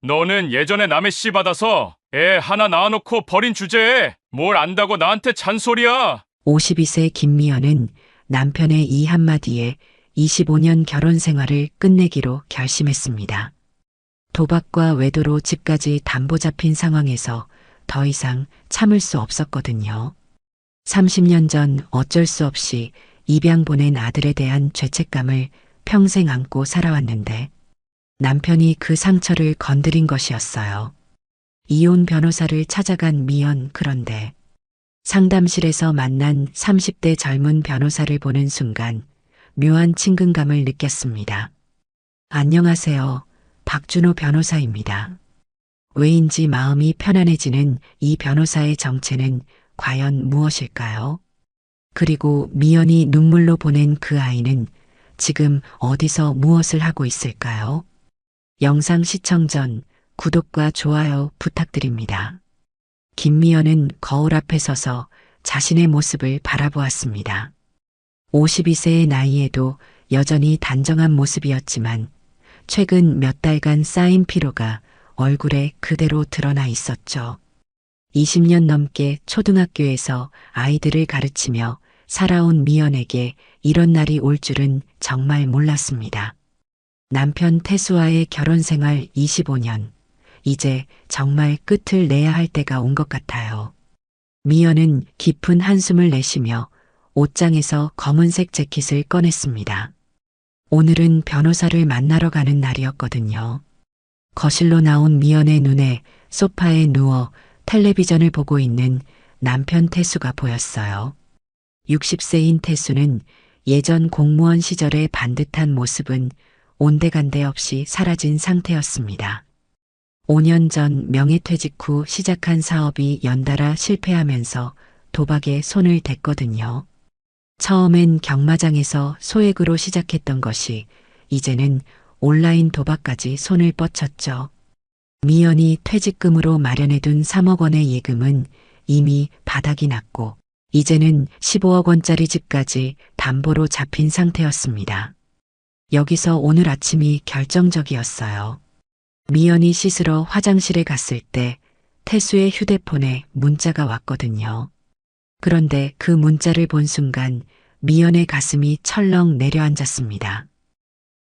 너는 예전에 남의 씨 받아서 애 하나 낳아놓고 버린 주제에 뭘 안다고 나한테 잔소리야. 52세 김미연은 남편의 이 한마디에 25년 결혼 생활을 끝내기로 결심했습니다. 도박과 외도로 집까지 담보 잡힌 상황에서 더 이상 참을 수 없었거든요. 30년 전 어쩔 수 없이 입양 보낸 아들에 대한 죄책감을 평생 안고 살아왔는데 남편이 그 상처를 건드린 것이었어요. 이혼 변호사를 찾아간 미연. 그런데 상담실에서 만난 30대 젊은 변호사를 보는 순간 묘한 친근감을 느꼈습니다. 안녕하세요. 박준호 변호사입니다. 왜인지 마음이 편안해지는 이 변호사의 정체는 과연 무엇일까요? 그리고 미연이 눈물로 보낸 그 아이는 지금 어디서 무엇을 하고 있을까요? 영상 시청 전 구독과 좋아요 부탁드립니다. 김미연은 거울 앞에 서서 자신의 모습을 바라보았습니다. 52세의 나이에도 여전히 단정한 모습이었지만 최근 몇 달간 쌓인 피로가 얼굴에 그대로 드러나 있었죠. 20년 넘게 초등학교에서 아이들을 가르치며 살아온 미연에게 이런 날이 올 줄은 정말 몰랐습니다. 남편 태수와의 결혼 생활 25년. 이제 정말 끝을 내야 할 때가 온 것 같아요. 미연은 깊은 한숨을 내쉬며 옷장에서 검은색 재킷을 꺼냈습니다. 오늘은 변호사를 만나러 가는 날이었거든요. 거실로 나온 미연의 눈에 소파에 누워 텔레비전을 보고 있는 남편 태수가 보였어요. 60세인 태수는 예전 공무원 시절의 반듯한 모습은 온데간데 없이 사라진 상태였습니다. 5년 전 명예퇴직 후 시작한 사업이 연달아 실패하면서 도박에 손을 댔거든요. 처음엔 경마장에서 소액으로 시작했던 것이 이제는 온라인 도박까지 손을 뻗쳤죠. 미연이 퇴직금으로 마련해둔 3억 원의 예금은 이미 바닥이 났고 이제는 15억 원짜리 집까지 담보로 잡힌 상태였습니다. 여기서 오늘 아침이 결정적이었어요. 미연이 씻으러 화장실에 갔을 때 태수의 휴대폰에 문자가 왔거든요. 그런데 그 문자를 본 순간 미연의 가슴이 철렁 내려앉았습니다.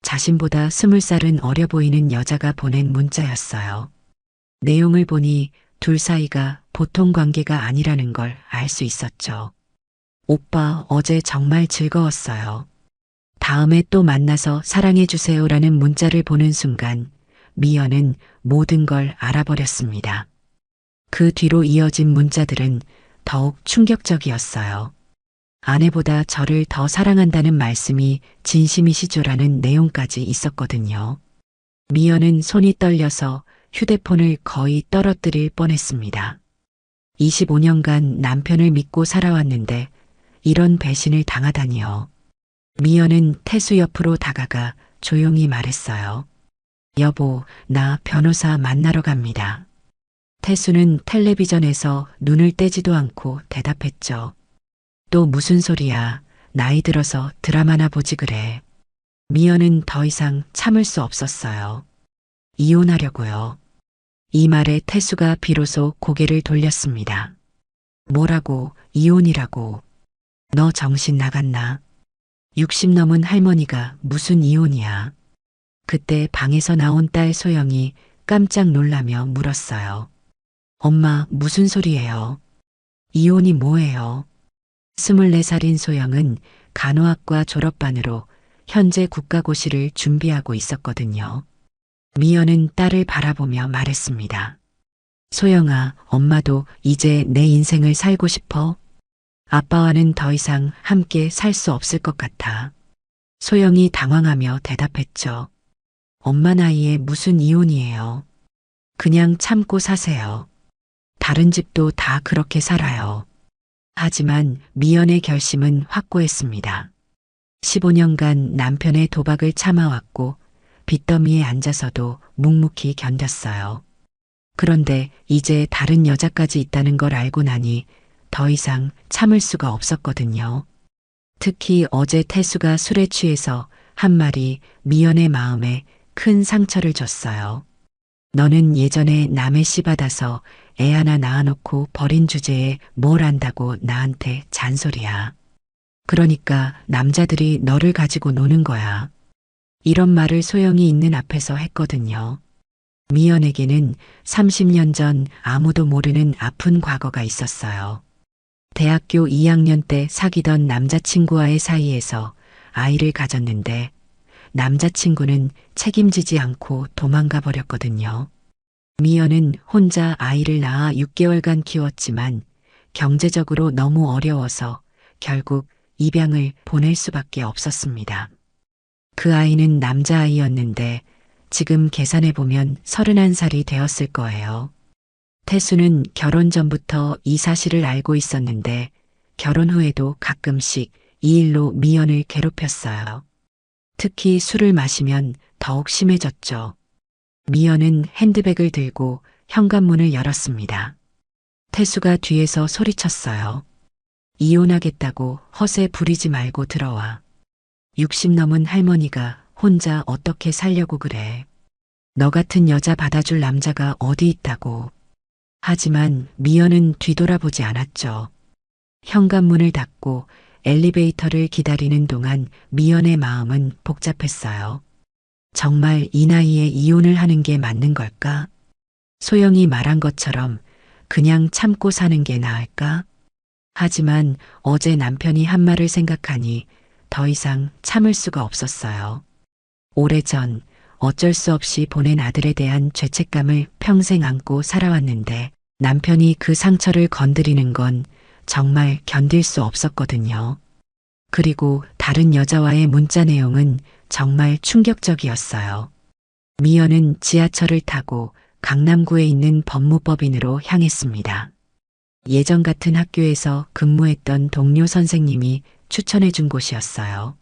자신보다 20살은 어려 보이는 여자가 보낸 문자였어요. 내용을 보니 둘 사이가 보통 관계가 아니라는 걸 알 수 있었죠. 오빠, 어제 정말 즐거웠어요. 다음에 또 만나서 사랑해주세요라는 문자를 보는 순간 미연은 모든 걸 알아버렸습니다. 그 뒤로 이어진 문자들은 더욱 충격적이었어요. 아내보다 저를 더 사랑한다는 말씀이 진심이시죠라는 내용까지 있었거든요. 미연은 손이 떨려서 휴대폰을 거의 떨어뜨릴 뻔했습니다. 25년간 남편을 믿고 살아왔는데 이런 배신을 당하다니요. 미연은 태수 옆으로 다가가 조용히 말했어요. 여보, 나 변호사 만나러 갑니다. 태수는 텔레비전에서 눈을 떼지도 않고 대답했죠. 또 무슨 소리야. 나이 들어서 드라마나 보지 그래. 미연은 더 이상 참을 수 없었어요. 이혼하려고요. 이 말에 태수가 비로소 고개를 돌렸습니다. 뭐라고, 이혼이라고. 너 정신 나갔나? 60 넘은 할머니가 무슨 이혼이야. 그때 방에서 나온 딸 소영이 깜짝 놀라며 물었어요. 엄마, 무슨 소리예요? 이혼이 뭐예요? 24살인 소영은 간호학과 졸업반으로 현재 국가고시를 준비하고 있었거든요. 미연은 딸을 바라보며 말했습니다. 소영아, 엄마도 이제 내 인생을 살고 싶어? 아빠와는 더 이상 함께 살 수 없을 것 같아. 소영이 당황하며 대답했죠. 엄마 나이에 무슨 이혼이에요. 그냥 참고 사세요. 다른 집도 다 그렇게 살아요. 하지만 미연의 결심은 확고했습니다. 15년간 남편의 도박을 참아왔고 빚더미에 앉아서도 묵묵히 견뎠어요. 그런데 이제 다른 여자까지 있다는 걸 알고 나니 더 이상 참을 수가 없었거든요. 특히 어제 태수가 술에 취해서 한 말이 미연의 마음에 큰 상처를 줬어요. 너는 예전에 남의 씨 받아서 애 하나 낳아놓고 버린 주제에 뭘 안다고 나한테 잔소리야. 그러니까 남자들이 너를 가지고 노는 거야. 이런 말을 소영이 있는 앞에서 했거든요. 미연에게는 30년 전 아무도 모르는 아픈 과거가 있었어요. 대학교 2학년 때 사귀던 남자친구와의 사이에서 아이를 가졌는데 남자친구는 책임지지 않고 도망가 버렸거든요. 미연은 혼자 아이를 낳아 6개월간 키웠지만 경제적으로 너무 어려워서 결국 입양을 보낼 수밖에 없었습니다. 그 아이는 남자아이였는데 지금 계산해보면 31살이 되었을 거예요. 태수는 결혼 전부터 이 사실을 알고 있었는데 결혼 후에도 가끔씩 이 일로 미연을 괴롭혔어요. 특히 술을 마시면 더욱 심해졌죠. 미연은 핸드백을 들고 현관문을 열었습니다. 태수가 뒤에서 소리쳤어요. 이혼하겠다고 허세 부리지 말고 들어와. 60 넘은 할머니가 혼자 어떻게 살려고 그래. 너 같은 여자 받아줄 남자가 어디 있다고. 하지만 미연은 뒤돌아보지 않았죠. 현관문을 닫고 엘리베이터를 기다리는 동안 미연의 마음은 복잡했어요. 정말 이 나이에 이혼을 하는 게 맞는 걸까? 소영이 말한 것처럼 그냥 참고 사는 게 나을까? 하지만 어제 남편이 한 말을 생각하니 더 이상 참을 수가 없었어요. 오래전 어쩔 수 없이 보낸 아들에 대한 죄책감을 평생 안고 살아왔는데 남편이 그 상처를 건드리는 건 정말 견딜 수 없었거든요. 그리고 다른 여자와의 문자 내용은 정말 충격적이었어요. 미연은 지하철을 타고 강남구에 있는 법무법인으로 향했습니다. 예전 같은 학교에서 근무했던 동료 선생님이 추천해 준 곳이었어요.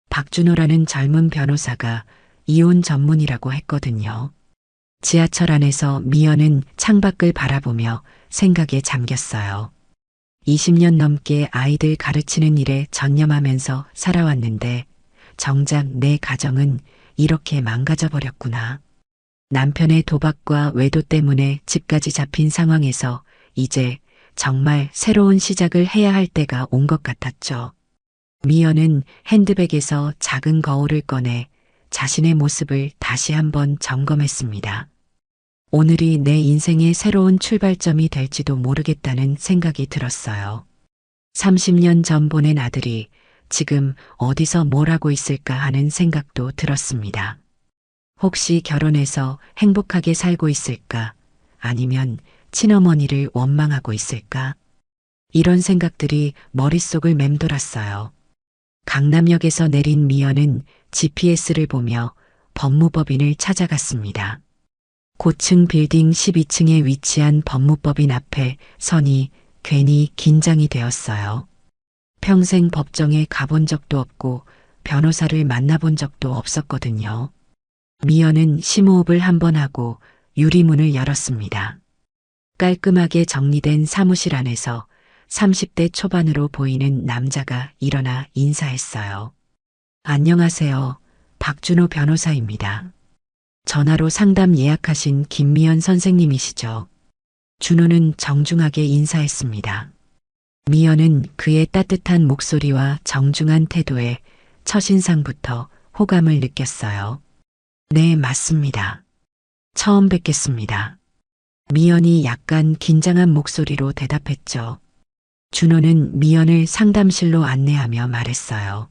박준호라는 젊은 변호사가 이혼 전문이라고 했거든요. 지하철 안에서 미연은 창밖을 바라보며 생각에 잠겼어요. 20년 넘게 아이들 가르치는 일에 전념하면서 살아왔는데 정작 내 가정은 이렇게 망가져 버렸구나. 남편의 도박과 외도 때문에 집까지 잡힌 상황에서 이제 정말 새로운 시작을 해야 할 때가 온 것 같았죠. 미연은 핸드백에서 작은 거울을 꺼내 자신의 모습을 다시 한번 점검했습니다. 오늘이 내 인생의 새로운 출발점이 될지도 모르겠다는 생각이 들었어요. 30년 전 보낸 아들이 지금 어디서 뭘 하고 있을까 하는 생각도 들었습니다. 혹시 결혼해서 행복하게 살고 있을까? 아니면 친어머니를 원망하고 있을까? 이런 생각들이 머릿속을 맴돌았어요. 강남역에서 내린 미연은 GPS를 보며 법무법인을 찾아갔습니다. 고층 빌딩 12층에 위치한 법무법인 앞에 서니 괜히 긴장이 되었어요. 평생 법정에 가본 적도 없고 변호사를 만나본 적도 없었거든요. 미연은 심호흡을 한번 하고 유리문을 열었습니다. 깔끔하게 정리된 사무실 안에서 30대 초반으로 보이는 남자가 일어나 인사했어요. 안녕하세요. 박준호 변호사입니다. 전화로 상담 예약하신 김미연 선생님이시죠? 준호는 정중하게 인사했습니다. 미연은 그의 따뜻한 목소리와 정중한 태도에 첫인상부터 호감을 느꼈어요. 네, 맞습니다. 처음 뵙겠습니다. 미연이 약간 긴장한 목소리로 대답했죠. 준호는 미연을 상담실로 안내하며 말했어요.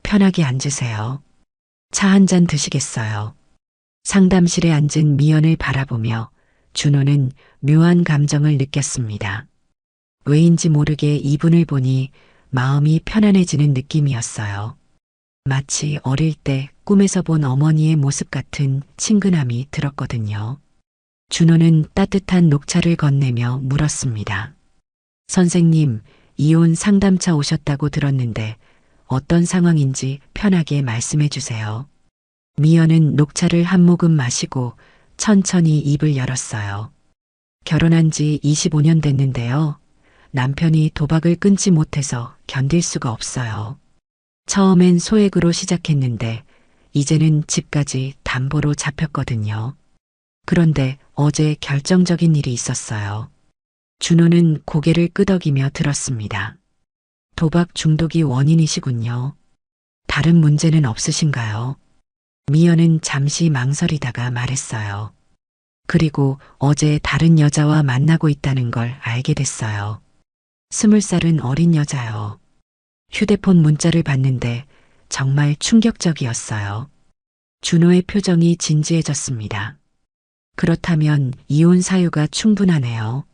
편하게 앉으세요. 차 한 잔 드시겠어요? 상담실에 앉은 미연을 바라보며 준호는 묘한 감정을 느꼈습니다. 왜인지 모르게 이분을 보니 마음이 편안해지는 느낌이었어요. 마치 어릴 때 꿈에서 본 어머니의 모습 같은 친근함이 들었거든요. 준호는 따뜻한 녹차를 건네며 물었습니다. 선생님, 이혼 상담차 오셨다고 들었는데 어떤 상황인지 편하게 말씀해 주세요. 미연은 녹차를 한 모금 마시고 천천히 입을 열었어요. 결혼한 지 25년 됐는데요. 남편이 도박을 끊지 못해서 견딜 수가 없어요. 처음엔 소액으로 시작했는데 이제는 집까지 담보로 잡혔거든요. 그런데 어제 결정적인 일이 있었어요. 준호는 고개를 끄덕이며 들었습니다. 도박 중독이 원인이시군요. 다른 문제는 없으신가요? 미연은 잠시 망설이다가 말했어요. 그리고 어제 다른 여자와 만나고 있다는 걸 알게 됐어요. 20살은 어린 여자요. 휴대폰 문자를 봤는데 정말 충격적이었어요. 준호의 표정이 진지해졌습니다. 그렇다면 이혼 사유가 충분하네요.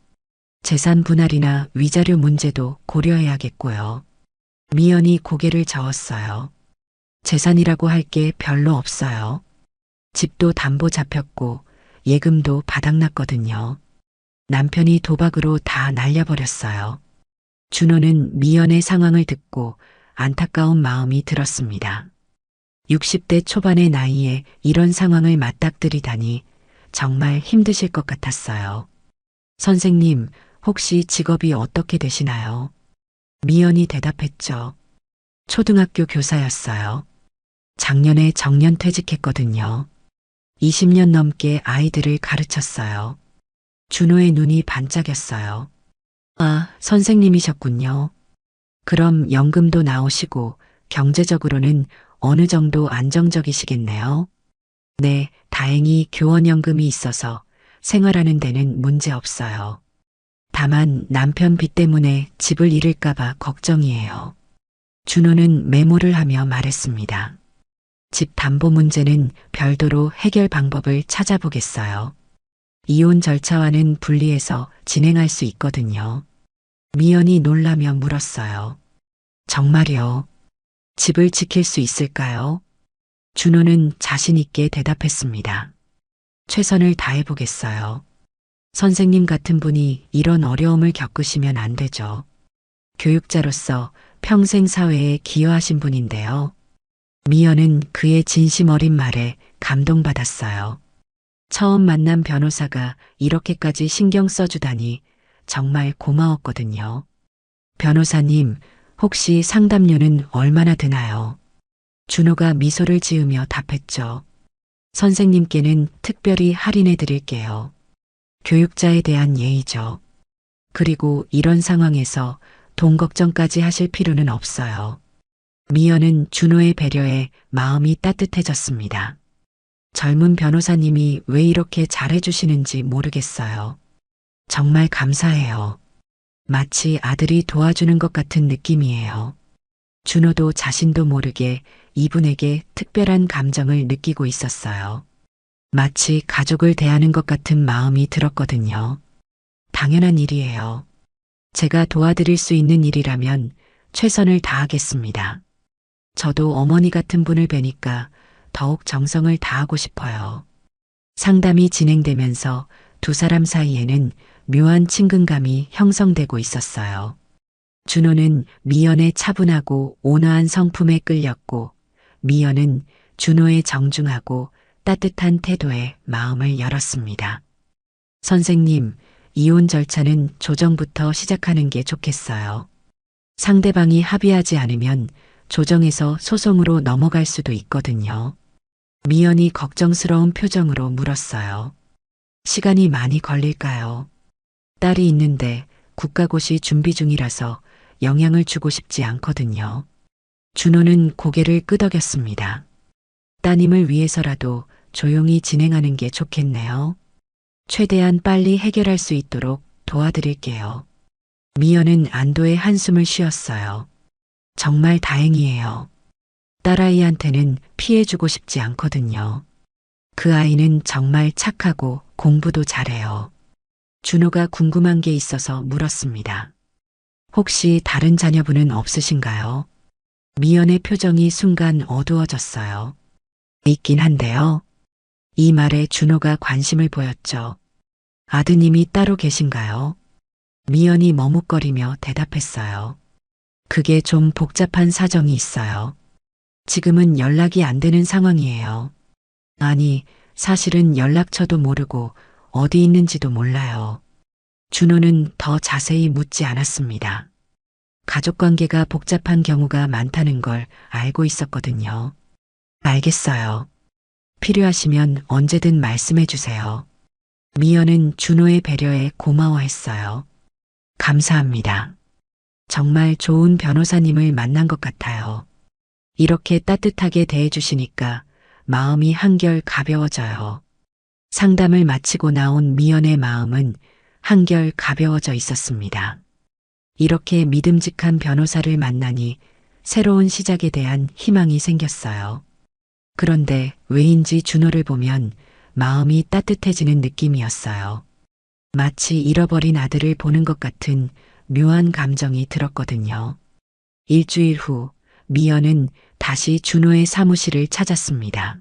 재산 분할이나 위자료 문제도 고려해야겠고요. 미연이 고개를 저었어요. 재산이라고 할 게 별로 없어요. 집도 담보 잡혔고 예금도 바닥났거든요. 남편이 도박으로 다 날려버렸어요. 준호는 미연의 상황을 듣고 안타까운 마음이 들었습니다. 60대 초반의 나이에 이런 상황을 맞닥뜨리다니 정말 힘드실 것 같았어요. 선생님, 혹시 직업이 어떻게 되시나요? 미연이 대답했죠. 초등학교 교사였어요. 작년에 정년 퇴직했거든요. 20년 넘게 아이들을 가르쳤어요. 준호의 눈이 반짝였어요. 아, 선생님이셨군요. 그럼 연금도 나오시고 경제적으로는 어느 정도 안정적이시겠네요. 네, 다행히 교원연금이 있어서 생활하는 데는 문제 없어요. 다만 남편 빚 때문에 집을 잃을까봐 걱정이에요. 준호는 메모를 하며 말했습니다. 집 담보 문제는 별도로 해결 방법을 찾아보겠어요. 이혼 절차와는 분리해서 진행할 수 있거든요. 미연이 놀라며 물었어요. 정말요? 집을 지킬 수 있을까요? 준호는 자신 있게 대답했습니다. 최선을 다해보겠어요. 선생님 같은 분이 이런 어려움을 겪으시면 안 되죠. 교육자로서 평생 사회에 기여하신 분인데요. 미연은 그의 진심 어린 말에 감동받았어요. 처음 만난 변호사가 이렇게까지 신경 써주다니 정말 고마웠거든요. 변호사님, 혹시 상담료는 얼마나 드나요? 준호가 미소를 지으며 답했죠. 선생님께는 특별히 할인해 드릴게요. 교육자에 대한 예의죠. 그리고 이런 상황에서 돈 걱정까지 하실 필요는 없어요. 미연은 준호의 배려에 마음이 따뜻해졌습니다. 젊은 변호사님이 왜 이렇게 잘해주시는지 모르겠어요. 정말 감사해요. 마치 아들이 도와주는 것 같은 느낌이에요. 준호도 자신도 모르게 이분에게 특별한 감정을 느끼고 있었어요. 마치 가족을 대하는 것 같은 마음이 들었거든요. 당연한 일이에요. 제가 도와드릴 수 있는 일이라면 최선을 다하겠습니다. 저도 어머니 같은 분을 뵈니까 더욱 정성을 다하고 싶어요. 상담이 진행되면서 두 사람 사이에는 묘한 친근감이 형성되고 있었어요. 준호는 미연의 차분하고 온화한 성품에 끌렸고 미연은 준호의 정중하고 따뜻한 태도에 마음을 열었습니다. 선생님, 이혼 절차는 조정부터 시작하는 게 좋겠어요. 상대방이 합의하지 않으면 조정에서 소송으로 넘어갈 수도 있거든요. 미연이 걱정스러운 표정으로 물었어요. 시간이 많이 걸릴까요? 딸이 있는데 국가고시 준비 중이라서 영향을 주고 싶지 않거든요. 준호는 고개를 끄덕였습니다. 따님을 위해서라도 조용히 진행하는 게 좋겠네요. 최대한 빨리 해결할 수 있도록 도와드릴게요. 미연은 안도의 한숨을 쉬었어요. 정말 다행이에요. 딸아이한테는 피해주고 싶지 않거든요. 그 아이는 정말 착하고 공부도 잘해요. 준호가 궁금한 게 있어서 물었습니다. 혹시 다른 자녀분은 없으신가요? 미연의 표정이 순간 어두워졌어요. 있긴 한데요. 이 말에 준호가 관심을 보였죠. 아드님이 따로 계신가요? 미연이 머뭇거리며 대답했어요. 그게 좀 복잡한 사정이 있어요. 지금은 연락이 안 되는 상황이에요. 아니, 사실은 연락처도 모르고 어디 있는지도 몰라요. 준호는 더 자세히 묻지 않았습니다. 가족관계가 복잡한 경우가 많다는 걸 알고 있었거든요. 알겠어요. 필요하시면 언제든 말씀해 주세요. 미연은 준호의 배려에 고마워했어요. 감사합니다. 정말 좋은 변호사님을 만난 것 같아요. 이렇게 따뜻하게 대해주시니까 마음이 한결 가벼워져요. 상담을 마치고 나온 미연의 마음은 한결 가벼워져 있었습니다. 이렇게 믿음직한 변호사를 만나니 새로운 시작에 대한 희망이 생겼어요. 그런데 왜인지 준호를 보면 마음이 따뜻해지는 느낌이었어요. 마치 잃어버린 아들을 보는 것 같은 묘한 감정이 들었거든요. 일주일 후 미연은 다시 준호의 사무실을 찾았습니다.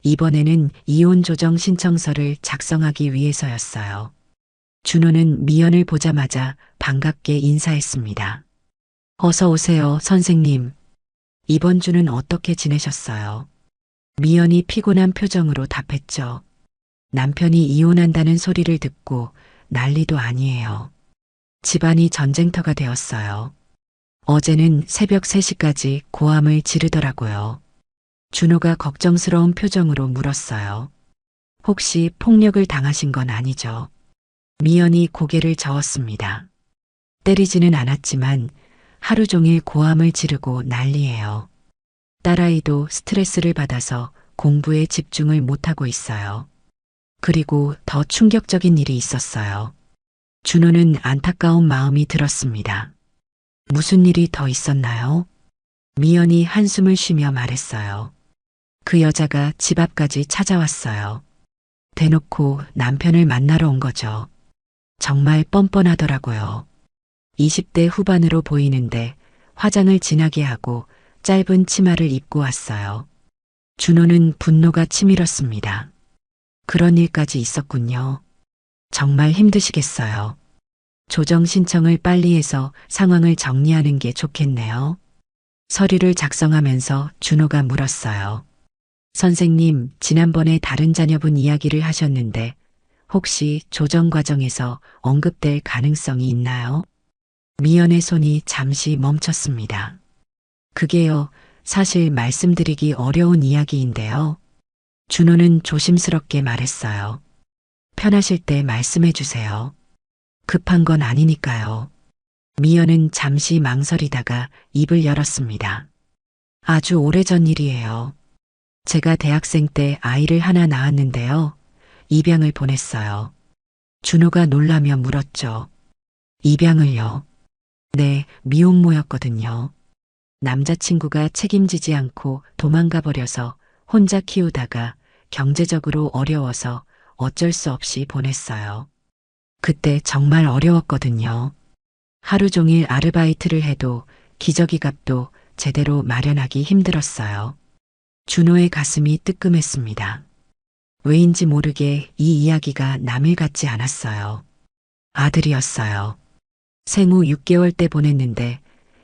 이번에는 이혼 조정 신청서를 작성하기 위해서였어요. 준호는 미연을 보자마자 반갑게 인사했습니다. 어서 오세요, 선생님. 이번 주는 어떻게 지내셨어요? 미연이 피곤한 표정으로 답했죠. 남편이 이혼한다는 소리를 듣고 난리도 아니에요. 집안이 전쟁터가 되었어요. 어제는 새벽 3시까지 고함을 지르더라고요. 준호가 걱정스러운 표정으로 물었어요. 혹시 폭력을 당하신 건 아니죠? 미연이 고개를 저었습니다. 때리지는 않았지만 하루 종일 고함을 지르고 난리예요. 딸아이도 스트레스를 받아서 공부에 집중을 못하고 있어요. 그리고 더 충격적인 일이 있었어요. 준호는 안타까운 마음이 들었습니다. 무슨 일이 더 있었나요? 미연이 한숨을 쉬며 말했어요. 그 여자가 집 앞까지 찾아왔어요. 대놓고 남편을 만나러 온 거죠. 정말 뻔뻔하더라고요. 20대 후반으로 보이는데 화장을 진하게 하고 짧은 치마를 입고 왔어요. 준호는 분노가 치밀었습니다. 그런 일까지 있었군요. 정말 힘드시겠어요. 조정 신청을 빨리 해서 상황을 정리하는 게 좋겠네요. 서류를 작성하면서 준호가 물었어요. 선생님, 지난번에 다른 자녀분 이야기를 하셨는데 혹시 조정 과정에서 언급될 가능성이 있나요? 미연의 손이 잠시 멈췄습니다. 그게요, 사실 말씀드리기 어려운 이야기인데요. 준호는 조심스럽게 말했어요. 편하실 때 말씀해 주세요. 급한 건 아니니까요. 미연은 잠시 망설이다가 입을 열었습니다. 아주 오래전 일이에요. 제가 대학생 때 아이를 하나 낳았는데요. 입양을 보냈어요. 준호가 놀라며 물었죠. 입양을요? 네, 미혼모였거든요. 남자친구가 책임지지 않고 도망가 버려서 혼자 키우다가 경제적으로 어려워서 어쩔 수 없이 보냈어요. 그때 정말 어려웠거든요. 하루 종일 아르바이트를 해도 기저귀 값도 제대로 마련하기 힘들었어요. 준호의 가슴이 뜨끔했습니다. 왜인지 모르게 이 이야기가 남일 같지 않았어요. 아들이었어요. 생후 6개월 때 보냈는데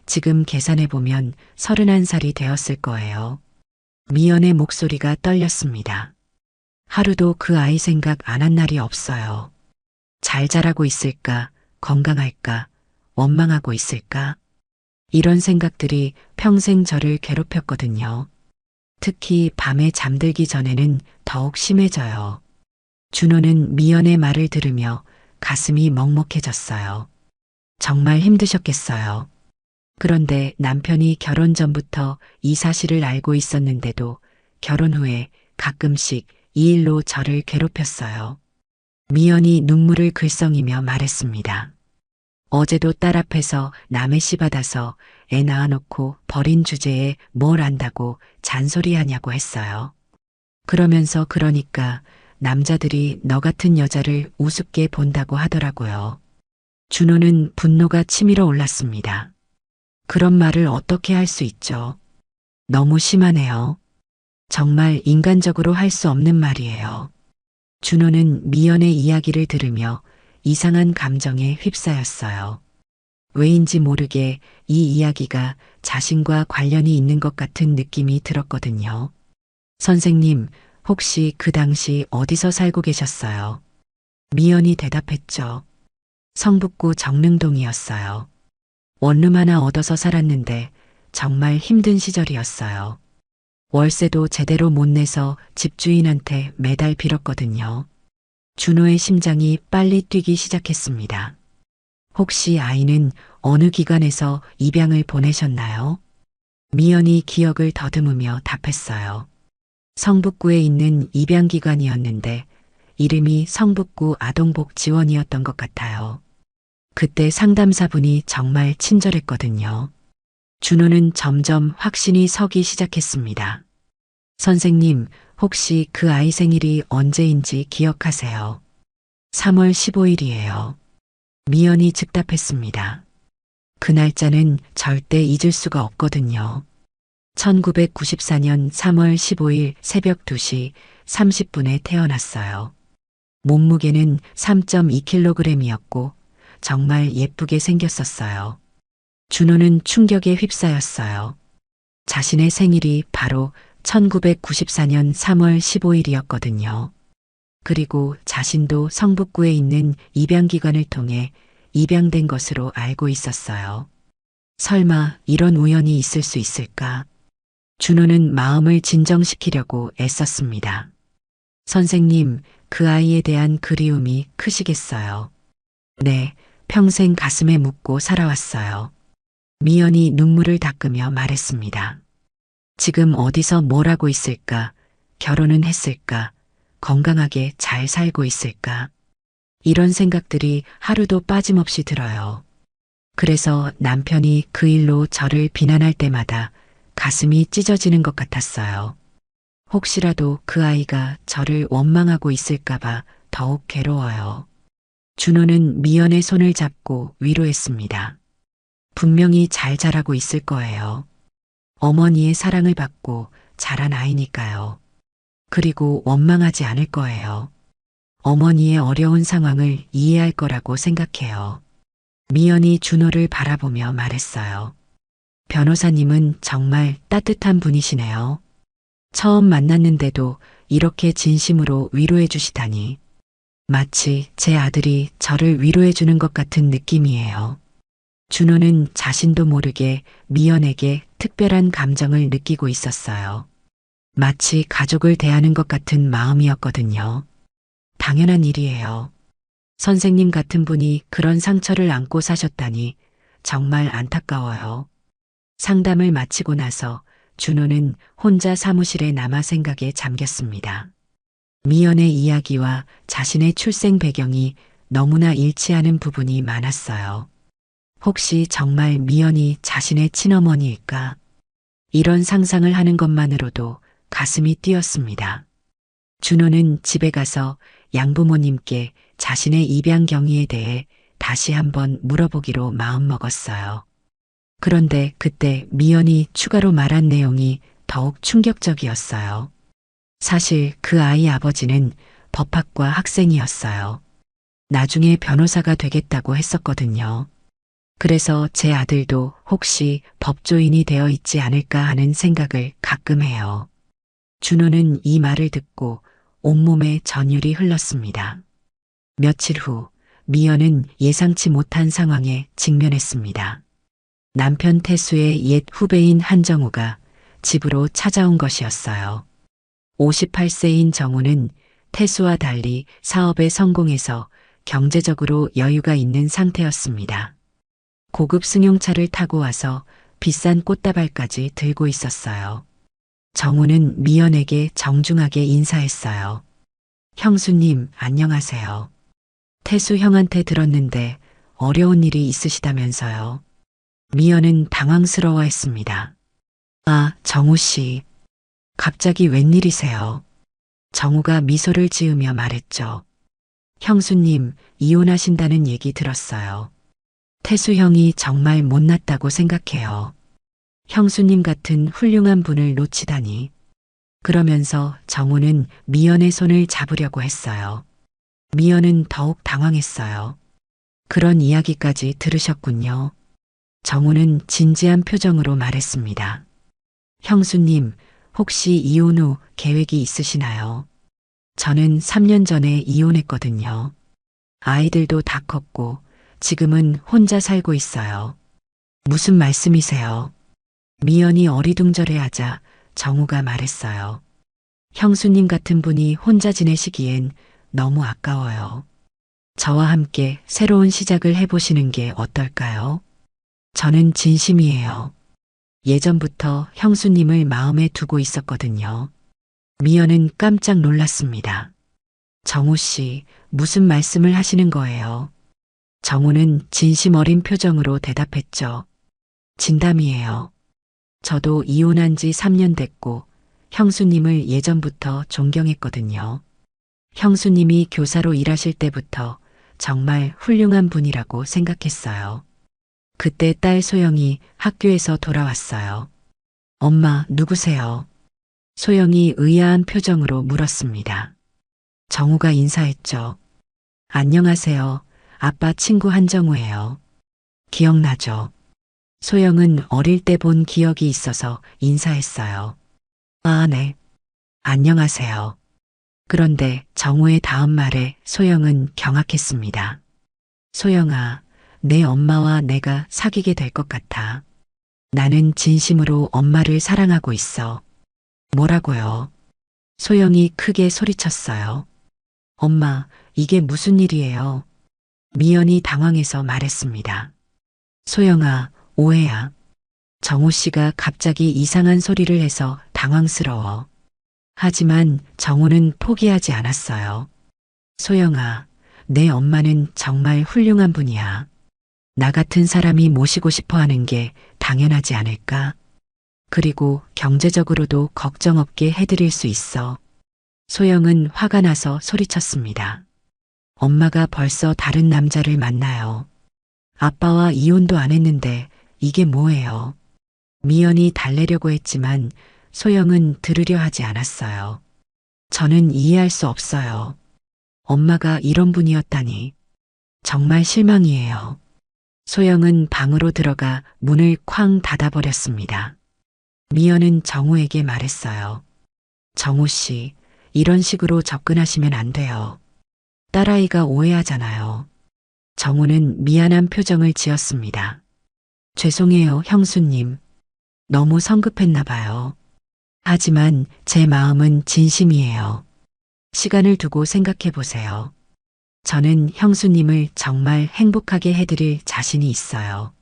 지금 계산해보면 31살이 되었을 거예요. 미연의 목소리가 떨렸습니다. 하루도 그 아이 생각 안 한 날이 없어요. 잘 자라고 있을까, 건강할까, 원망하고 있을까? 이런 생각들이 평생 저를 괴롭혔거든요. 특히 밤에 잠들기 전에는 더욱 심해져요. 준호는 미연의 말을 들으며 가슴이 먹먹해졌어요. 정말 힘드셨겠어요. 그런데 남편이 결혼 전부터 이 사실을 알고 있었는데도 결혼 후에 가끔씩 이 일로 저를 괴롭혔어요. 미연이 눈물을 글썽이며 말했습니다. 어제도 딸 앞에서 남의 씨 받아서 애 낳아놓고 버린 주제에 뭘 안다고 잔소리하냐고 했어요. 그러면서 그러니까 남자들이 너 같은 여자를 우습게 본다고 하더라고요. 준호는 분노가 치밀어 올랐습니다. 그런 말을 어떻게 할 수 있죠? 너무 심하네요. 정말 인간적으로 할 수 없는 말이에요. 준호는 미연의 이야기를 들으며 이상한 감정에 휩싸였어요. 왜인지 모르게 이 이야기가 자신과 관련이 있는 것 같은 느낌이 들었거든요. 선생님, 혹시 그 당시 어디서 살고 계셨어요? 미연이 대답했죠. 성북구 정릉동이었어요. 원룸 하나 얻어서 살았는데 정말 힘든 시절이었어요. 월세도 제대로 못 내서 집주인한테 매달 빌었거든요. 준호의 심장이 빨리 뛰기 시작했습니다. 혹시 아이는 어느 기관에서 입양을 보내셨나요? 미연이 기억을 더듬으며 답했어요. 성북구에 있는 입양기관이었는데 이름이 성북구 아동복지원이었던 것 같아요. 그때 상담사분이 정말 친절했거든요. 준호는 점점 확신이 서기 시작했습니다. 선생님, 혹시 그 아이 생일이 언제인지 기억하세요? 3월 15일이에요. 미연이 즉답했습니다. 그 날짜는 절대 잊을 수가 없거든요. 1994년 3월 15일 새벽 2시 30분에 태어났어요. 몸무게는 3.2kg이었고 정말 예쁘게 생겼었어요. 준호는 충격에 휩싸였어요. 자신의 생일이 바로 1994년 3월 15일이었거든요. 그리고 자신도 성북구에 있는 입양기관을 통해 입양된 것으로 알고 있었어요. 설마 이런 우연이 있을 수 있을까? 준호는 마음을 진정시키려고 애썼습니다. 선생님, 그 아이에 대한 그리움이 크시겠어요. 네, 평생 가슴에 묻고 살아왔어요. 미연이 눈물을 닦으며 말했습니다. 지금 어디서 뭘 하고 있을까? 결혼은 했을까? 건강하게 잘 살고 있을까? 이런 생각들이 하루도 빠짐없이 들어요. 그래서 남편이 그 일로 저를 비난할 때마다 가슴이 찢어지는 것 같았어요. 혹시라도 그 아이가 저를 원망하고 있을까봐 더욱 괴로워요. 준호는 미연의 손을 잡고 위로했습니다. 분명히 잘 자라고 있을 거예요. 어머니의 사랑을 받고 자란 아이니까요. 그리고 원망하지 않을 거예요. 어머니의 어려운 상황을 이해할 거라고 생각해요. 미연이 준호를 바라보며 말했어요. 변호사님은 정말 따뜻한 분이시네요. 처음 만났는데도 이렇게 진심으로 위로해 주시다니. 마치 제 아들이 저를 위로해 주는 것 같은 느낌이에요. 준호는 자신도 모르게 미연에게 특별한 감정을 느끼고 있었어요. 마치 가족을 대하는 것 같은 마음이었거든요. 당연한 일이에요. 선생님 같은 분이 그런 상처를 안고 사셨다니 정말 안타까워요. 상담을 마치고 나서 준호는 혼자 사무실에 남아 생각에 잠겼습니다. 미연의 이야기와 자신의 출생 배경이 너무나 일치하는 부분이 많았어요. 혹시 정말 미연이 자신의 친어머니일까? 이런 상상을 하는 것만으로도 가슴이 뛰었습니다. 준호는 집에 가서 양부모님께 자신의 입양 경위에 대해 다시 한번 물어보기로 마음먹었어요. 그런데 그때 미연이 추가로 말한 내용이 더욱 충격적이었어요. 사실 그 아이 아버지는 법학과 학생이었어요. 나중에 변호사가 되겠다고 했었거든요. 그래서 제 아들도 혹시 법조인이 되어 있지 않을까 하는 생각을 가끔 해요. 준호는 이 말을 듣고 온몸에 전율이 흘렀습니다. 며칠 후 미연은 예상치 못한 상황에 직면했습니다. 남편 태수의 옛 후배인 한정우가 집으로 찾아온 것이었어요. 58세인 정우는 태수와 달리 사업에 성공해서 경제적으로 여유가 있는 상태였습니다. 고급 승용차를 타고 와서 비싼 꽃다발까지 들고 있었어요. 정우는 미연에게 정중하게 인사했어요. 형수님, 안녕하세요. 태수 형한테 들었는데 어려운 일이 있으시다면서요. 미연은 당황스러워했습니다. 아, 정우 씨. 갑자기 웬일이세요? 정우가 미소를 지으며 말했죠. 형수님, 이혼하신다는 얘기 들었어요. 태수 형이 정말 못났다고 생각해요. 형수님 같은 훌륭한 분을 놓치다니. 그러면서 정우는 미연의 손을 잡으려고 했어요. 미연은 더욱 당황했어요. 그런 이야기까지 들으셨군요. 정우는 진지한 표정으로 말했습니다. 형수님, 혹시 이혼 후 계획이 있으시나요? 저는 3년 전에 이혼했거든요. 아이들도 다 컸고 지금은 혼자 살고 있어요. 무슨 말씀이세요? 미연이 어리둥절해하자 정우가 말했어요. 형수님 같은 분이 혼자 지내시기엔 너무 아까워요. 저와 함께 새로운 시작을 해보시는 게 어떨까요? 저는 진심이에요. 예전부터 형수님을 마음에 두고 있었거든요. 미연은 깜짝 놀랐습니다. 정우 씨, 무슨 말씀을 하시는 거예요? 정우는 진심 어린 표정으로 대답했죠. 진담이에요. 저도 이혼한 지 3년 됐고 형수님을 예전부터 존경했거든요. 형수님이 교사로 일하실 때부터 정말 훌륭한 분이라고 생각했어요. 그때 딸 소영이 학교에서 돌아왔어요. 엄마, 누구세요? 소영이 의아한 표정으로 물었습니다. 정우가 인사했죠. 안녕하세요. 아빠 친구 한정우예요. 기억나죠? 소영은 어릴 때 본 기억이 있어서 인사했어요. 아, 네. 안녕하세요. 그런데 정우의 다음 말에 소영은 경악했습니다. 소영아, 내 엄마와 내가 사귀게 될 것 같아. 나는 진심으로 엄마를 사랑하고 있어. 뭐라고요? 소영이 크게 소리쳤어요. 엄마, 이게 무슨 일이에요? 미연이 당황해서 말했습니다. 소영아, 오해야. 정우 씨가 갑자기 이상한 소리를 해서 당황스러워. 하지만 정우는 포기하지 않았어요. 소영아, 내 엄마는 정말 훌륭한 분이야. 나 같은 사람이 모시고 싶어 하는 게 당연하지 않을까? 그리고 경제적으로도 걱정 없게 해드릴 수 있어. 소영은 화가 나서 소리쳤습니다. 엄마가 벌써 다른 남자를 만나요. 아빠와 이혼도 안 했는데 이게 뭐예요? 미연이 달래려고 했지만 소영은 들으려 하지 않았어요. 저는 이해할 수 없어요. 엄마가 이런 분이었다니. 정말 실망이에요. 소영은 방으로 들어가 문을 쾅 닫아버렸습니다. 미연은 정우에게 말했어요. 정우 씨, 이런 식으로 접근하시면 안 돼요. 딸아이가 오해하잖아요. 정우는 미안한 표정을 지었습니다. 죄송해요, 형수님. 너무 성급했나 봐요. 하지만 제 마음은 진심이에요. 시간을 두고 생각해 보세요. 저는 형수님을 정말 행복하게 해드릴 자신이 있어요.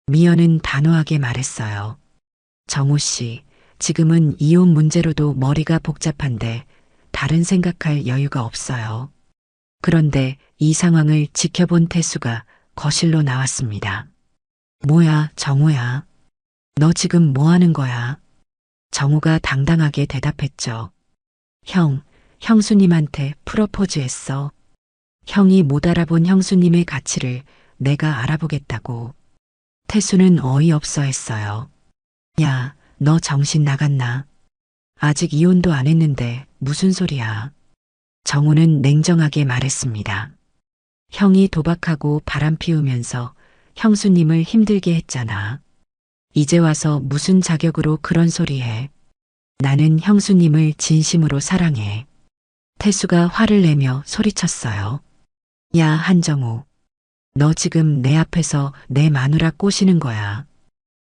미연은 단호하게 말했어요. 정우 씨, 지금은 이혼 문제로도 머리가 복잡한데 다른 생각할 여유가 없어요. 그런데 이 상황을 지켜본 태수가 거실로 나왔습니다. 뭐야, 정우야. 너 지금 뭐 하는 거야? 정우가 당당하게 대답했죠. 형수님한테 프로포즈 했어. 형이 못 알아본 형수님의 가치를 내가 알아보겠다고. 태수는 어이없어 했어요. 야, 너 정신 나갔나? 아직 이혼도 안 했는데 무슨 소리야? 정우는 냉정하게 말했습니다. 형이 도박하고 바람 피우면서 형수님을 힘들게 했잖아. 이제 와서 무슨 자격으로 그런 소리 해. 나는 형수님을 진심으로 사랑해. 태수가 화를 내며 소리쳤어요. 야, 한정우. 너 지금 내 앞에서 내 마누라 꼬시는 거야.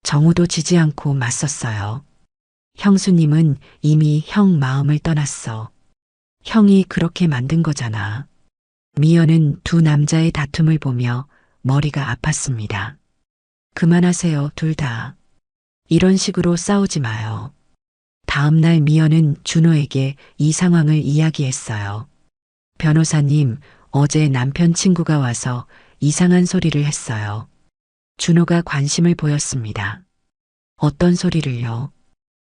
정우도 지지 않고 맞섰어요. 형수님은 이미 형 마음을 떠났어. 형이 그렇게 만든 거잖아. 미연은 두 남자의 다툼을 보며 머리가 아팠습니다. 그만하세요, 둘 다. 이런 식으로 싸우지 마요. 다음 날 미연은 준호에게 이 상황을 이야기했어요. 변호사님, 어제 남편 친구가 와서 이상한 소리를 했어요. 준호가 관심을 보였습니다. 어떤 소리를요?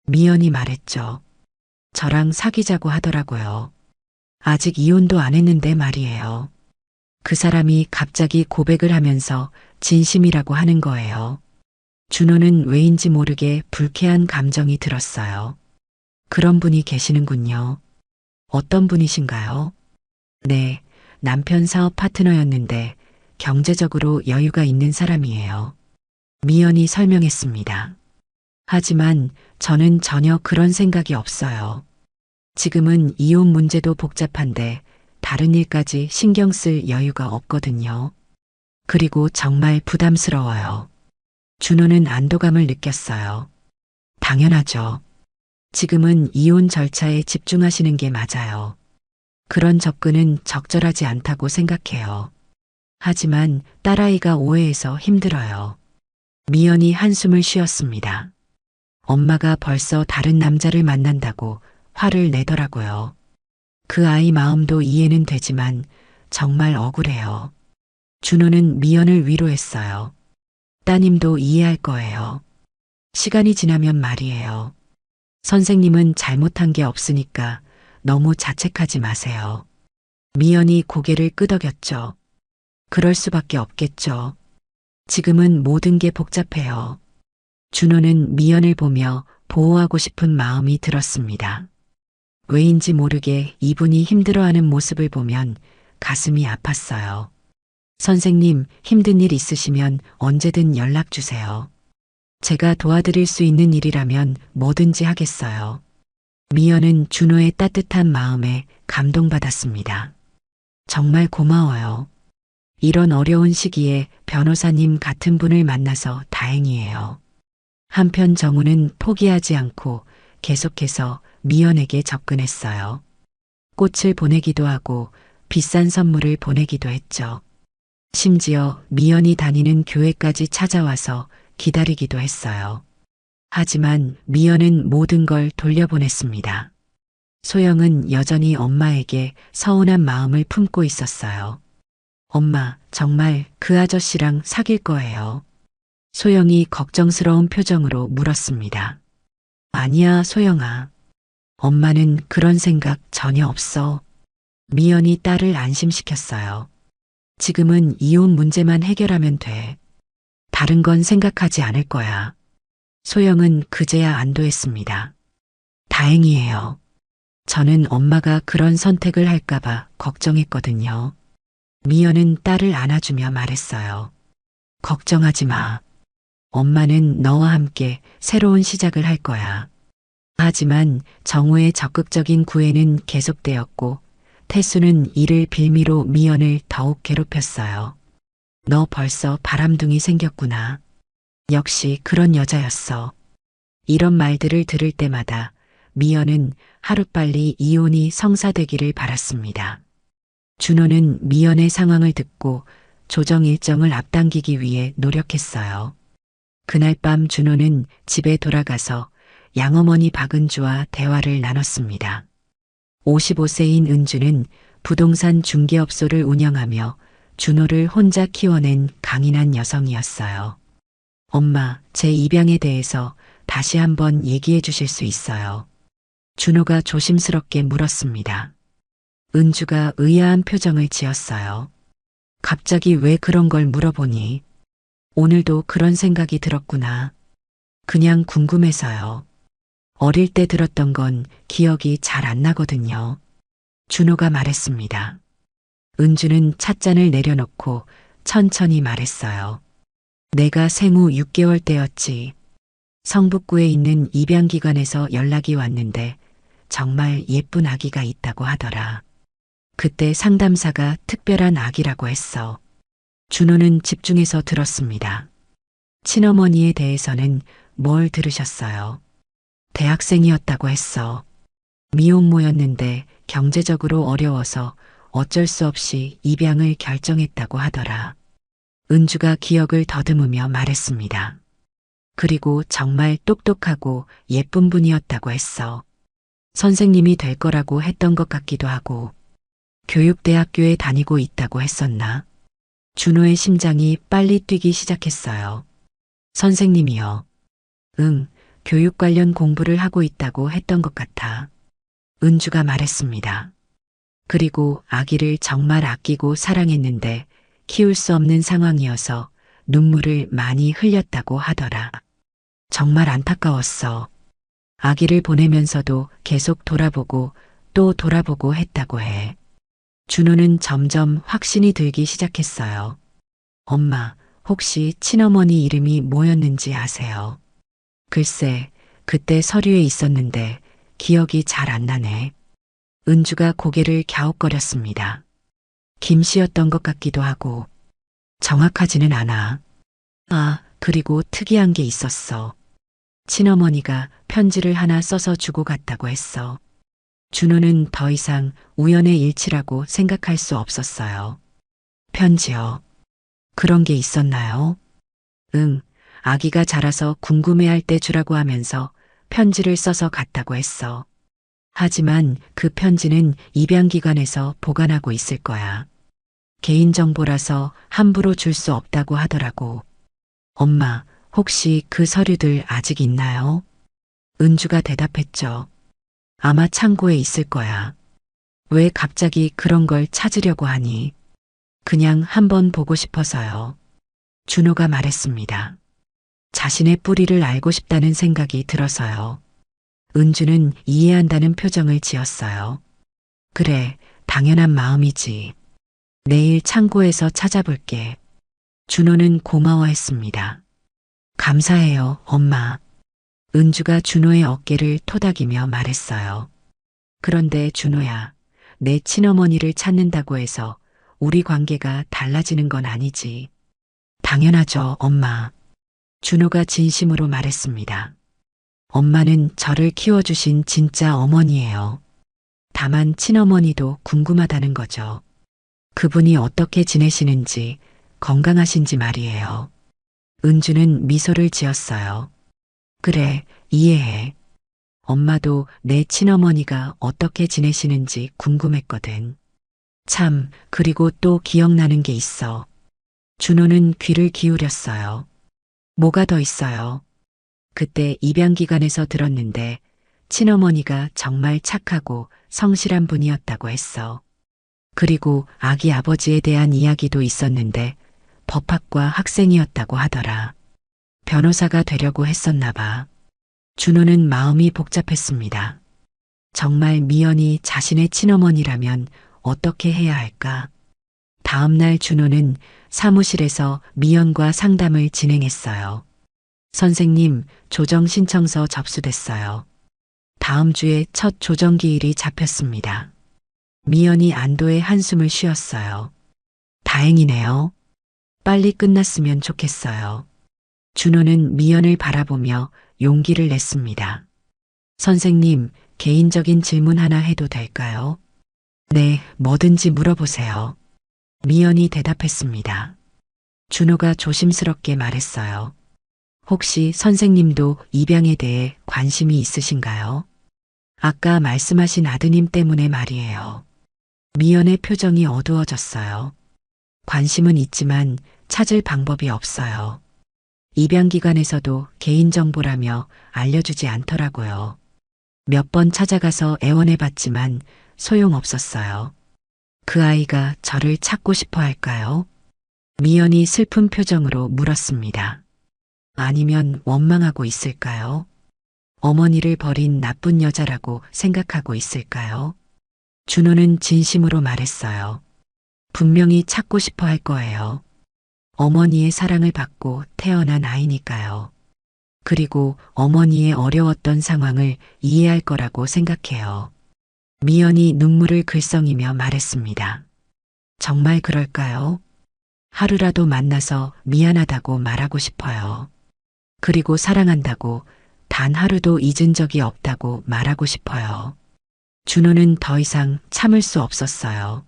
미연이 말했죠. 저랑 사귀자고 하더라고요. 아직 이혼도 안 했는데 말이에요. 그 사람이 갑자기 고백을 하면서 진심이라고 하는 거예요. 준호는 왜인지 모르게 불쾌한 감정이 들었어요. 그런 분이 계시는군요. 어떤 분이신가요? 네, 남편 사업 파트너였는데 경제적으로 여유가 있는 사람이에요. 미연이 설명했습니다. 하지만 저는 전혀 그런 생각이 없어요. 지금은 이혼 문제도 복잡한데 다른 일까지 신경 쓸 여유가 없거든요. 그리고 정말 부담스러워요. 준호는 안도감을 느꼈어요. 당연하죠. 지금은 이혼 절차에 집중하시는 게 맞아요. 그런 접근은 적절하지 않다고 생각해요. 하지만 딸아이가 오해해서 힘들어요. 미연이 한숨을 쉬었습니다. 엄마가 벌써 다른 남자를 만난다고 화를 내더라고요. 그 아이 마음도 이해는 되지만 정말 억울해요. 준호는 미연을 위로했어요. 따님도 이해할 거예요. 시간이 지나면 말이에요. 선생님은 잘못한 게 없으니까 너무 자책하지 마세요. 미연이 고개를 끄덕였죠. 그럴 수밖에 없겠죠. 지금은 모든 게 복잡해요. 준호는 미연을 보며 보호하고 싶은 마음이 들었습니다. 왜인지 모르게 이분이 힘들어하는 모습을 보면 가슴이 아팠어요. 선생님, 힘든 일 있으시면 언제든 연락 주세요. 제가 도와드릴 수 있는 일이라면 뭐든지 하겠어요. 미연은 준호의 따뜻한 마음에 감동받았습니다. 정말 고마워요. 이런 어려운 시기에 변호사님 같은 분을 만나서 다행이에요. 한편 정우는 포기하지 않고 계속해서 미연에게 접근했어요. 꽃을 보내기도 하고 비싼 선물을 보내기도 했죠. 심지어 미연이 다니는 교회까지 찾아와서 기다리기도 했어요. 하지만 미연은 모든 걸 돌려보냈습니다. 소영은 여전히 엄마에게 서운한 마음을 품고 있었어요. 엄마, 정말 그 아저씨랑 사귈 거예요. 소영이 걱정스러운 표정으로 물었습니다. 아니야, 소영아. 엄마는 그런 생각 전혀 없어. 미연이 딸을 안심시켰어요. 지금은 이혼 문제만 해결하면 돼. 다른 건 생각하지 않을 거야. 소영은 그제야 안도했습니다. 다행이에요. 저는 엄마가 그런 선택을 할까봐 걱정했거든요. 미연은 딸을 안아주며 말했어요. 걱정하지 마. 엄마는 너와 함께 새로운 시작을 할 거야. 하지만 정우의 적극적인 구애는 계속되었고 태수는 이를 빌미로 미연을 더욱 괴롭혔어요. 너 벌써 바람둥이 생겼구나. 역시 그런 여자였어. 이런 말들을 들을 때마다 미연은 하루빨리 이혼이 성사되기를 바랐습니다. 준호는 미연의 상황을 듣고 조정 일정을 앞당기기 위해 노력했어요. 그날 밤 준호는 집에 돌아가서 양어머니 박은주와 대화를 나눴습니다. 55세인 은주는 부동산 중개업소를 운영하며 준호를 혼자 키워낸 강인한 여성이었어요. 엄마, 제 입양에 대해서 다시 한번 얘기해 주실 수 있어요. 준호가 조심스럽게 물었습니다. 은주가 의아한 표정을 지었어요. 갑자기 왜 그런 걸 물어보니? 오늘도 그런 생각이 들었구나. 그냥 궁금해서요. 어릴 때 들었던 건 기억이 잘 안 나거든요. 준호가 말했습니다. 은주는 찻잔을 내려놓고 천천히 말했어요. 내가 생후 6개월 때였지. 성북구에 있는 입양기관에서 연락이 왔는데 정말 예쁜 아기가 있다고 하더라. 그때 상담사가 특별한 아기라고 했어. 준호는 집중해서 들었습니다. 친어머니에 대해서는 뭘 들으셨어요? 대학생이었다고 했어. 미혼모였는데 경제적으로 어려워서 어쩔 수 없이 입양을 결정했다고 하더라. 은주가 기억을 더듬으며 말했습니다. 그리고 정말 똑똑하고 예쁜 분이었다고 했어. 선생님이 될 거라고 했던 것 같기도 하고 교육대학교에 다니고 있다고 했었나? 준호의 심장이 빨리 뛰기 시작했어요. 선생님이요. 응, 교육 관련 공부를 하고 있다고 했던 것 같아. 은주가 말했습니다. 그리고 아기를 정말 아끼고 사랑했는데 키울 수 없는 상황이어서 눈물을 많이 흘렸다고 하더라. 정말 안타까웠어. 아기를 보내면서도 계속 돌아보고 또 돌아보고 했다고 해. 준호는 점점 확신이 들기 시작했어요. 엄마, 혹시 친어머니 이름이 뭐였는지 아세요? 글쎄, 그때 서류에 있었는데 기억이 잘 안 나네. 은주가 고개를 갸웃거렸습니다. 김씨였던 것 같기도 하고 정확하지는 않아. 아, 그리고 특이한 게 있었어. 친어머니가 편지를 하나 써서 주고 갔다고 했어. 준호는 더 이상 우연의 일치라고 생각할 수 없었어요. 편지요. 그런 게 있었나요? 응, 아기가 자라서 궁금해할 때 주라고 하면서 편지를 써서 갔다고 했어. 하지만 그 편지는 입양기관에서 보관하고 있을 거야. 개인정보라서 함부로 줄 수 없다고 하더라고. 엄마, 혹시 그 서류들 아직 있나요? 은주가 대답했죠. 아마 창고에 있을 거야. 왜 갑자기 그런 걸 찾으려고 하니? 그냥 한번 보고 싶어서요. 준호가 말했습니다. 자신의 뿌리를 알고 싶다는 생각이 들어서요. 은주는 이해한다는 표정을 지었어요. 그래, 당연한 마음이지. 내일 창고에서 찾아볼게. 준호는 고마워했습니다. 감사해요, 엄마. 은주가 준호의 어깨를 토닥이며 말했어요. 그런데 준호야, 내 친어머니를 찾는다고 해서 우리 관계가 달라지는 건 아니지. 당연하죠, 엄마. 준호가 진심으로 말했습니다. 엄마는 저를 키워주신 진짜 어머니예요. 다만 친어머니도 궁금하다는 거죠. 그분이 어떻게 지내시는지, 건강하신지 말이에요. 은주는 미소를 지었어요. 그래, 이해해. 엄마도 내 친어머니가 어떻게 지내시는지 궁금했거든. 참, 그리고 또 기억나는 게 있어. 준호는 귀를 기울였어요. 뭐가 더 있어요? 그때 입양기관에서 들었는데 친어머니가 정말 착하고 성실한 분이었다고 했어. 그리고 아기 아버지에 대한 이야기도 있었는데 법학과 학생이었다고 하더라. 변호사가 되려고 했었나 봐. 준호는 마음이 복잡했습니다. 정말 미연이 자신의 친어머니라면 어떻게 해야 할까? 다음 날 준호는 사무실에서 미연과 상담을 진행했어요. 선생님, 조정 신청서 접수됐어요. 다음 주에 첫 조정기일이 잡혔습니다. 미연이 안도의 한숨을 쉬었어요. 다행이네요. 빨리 끝났으면 좋겠어요. 준호는 미연을 바라보며 용기를 냈습니다. 선생님, 개인적인 질문 하나 해도 될까요? 네, 뭐든지 물어보세요. 미연이 대답했습니다. 준호가 조심스럽게 말했어요. 혹시 선생님도 입양에 대해 관심이 있으신가요? 아까 말씀하신 아드님 때문에 말이에요. 미연의 표정이 어두워졌어요. 관심은 있지만 찾을 방법이 없어요. 입양기관에서도 개인정보라며 알려주지 않더라고요. 몇 번 찾아가서 애원해봤지만 소용없었어요. 그 아이가 저를 찾고 싶어 할까요? 미연이 슬픈 표정으로 물었습니다. 아니면 원망하고 있을까요? 어머니를 버린 나쁜 여자라고 생각하고 있을까요? 준호는 진심으로 말했어요. 분명히 찾고 싶어 할 거예요. 어머니의 사랑을 받고 태어난 아이니까요. 그리고 어머니의 어려웠던 상황을 이해할 거라고 생각해요. 미연이 눈물을 글썽이며 말했습니다. 정말 그럴까요? 하루라도 만나서 미안하다고 말하고 싶어요. 그리고 사랑한다고 단 하루도 잊은 적이 없다고 말하고 싶어요. 준호는 더 이상 참을 수 없었어요.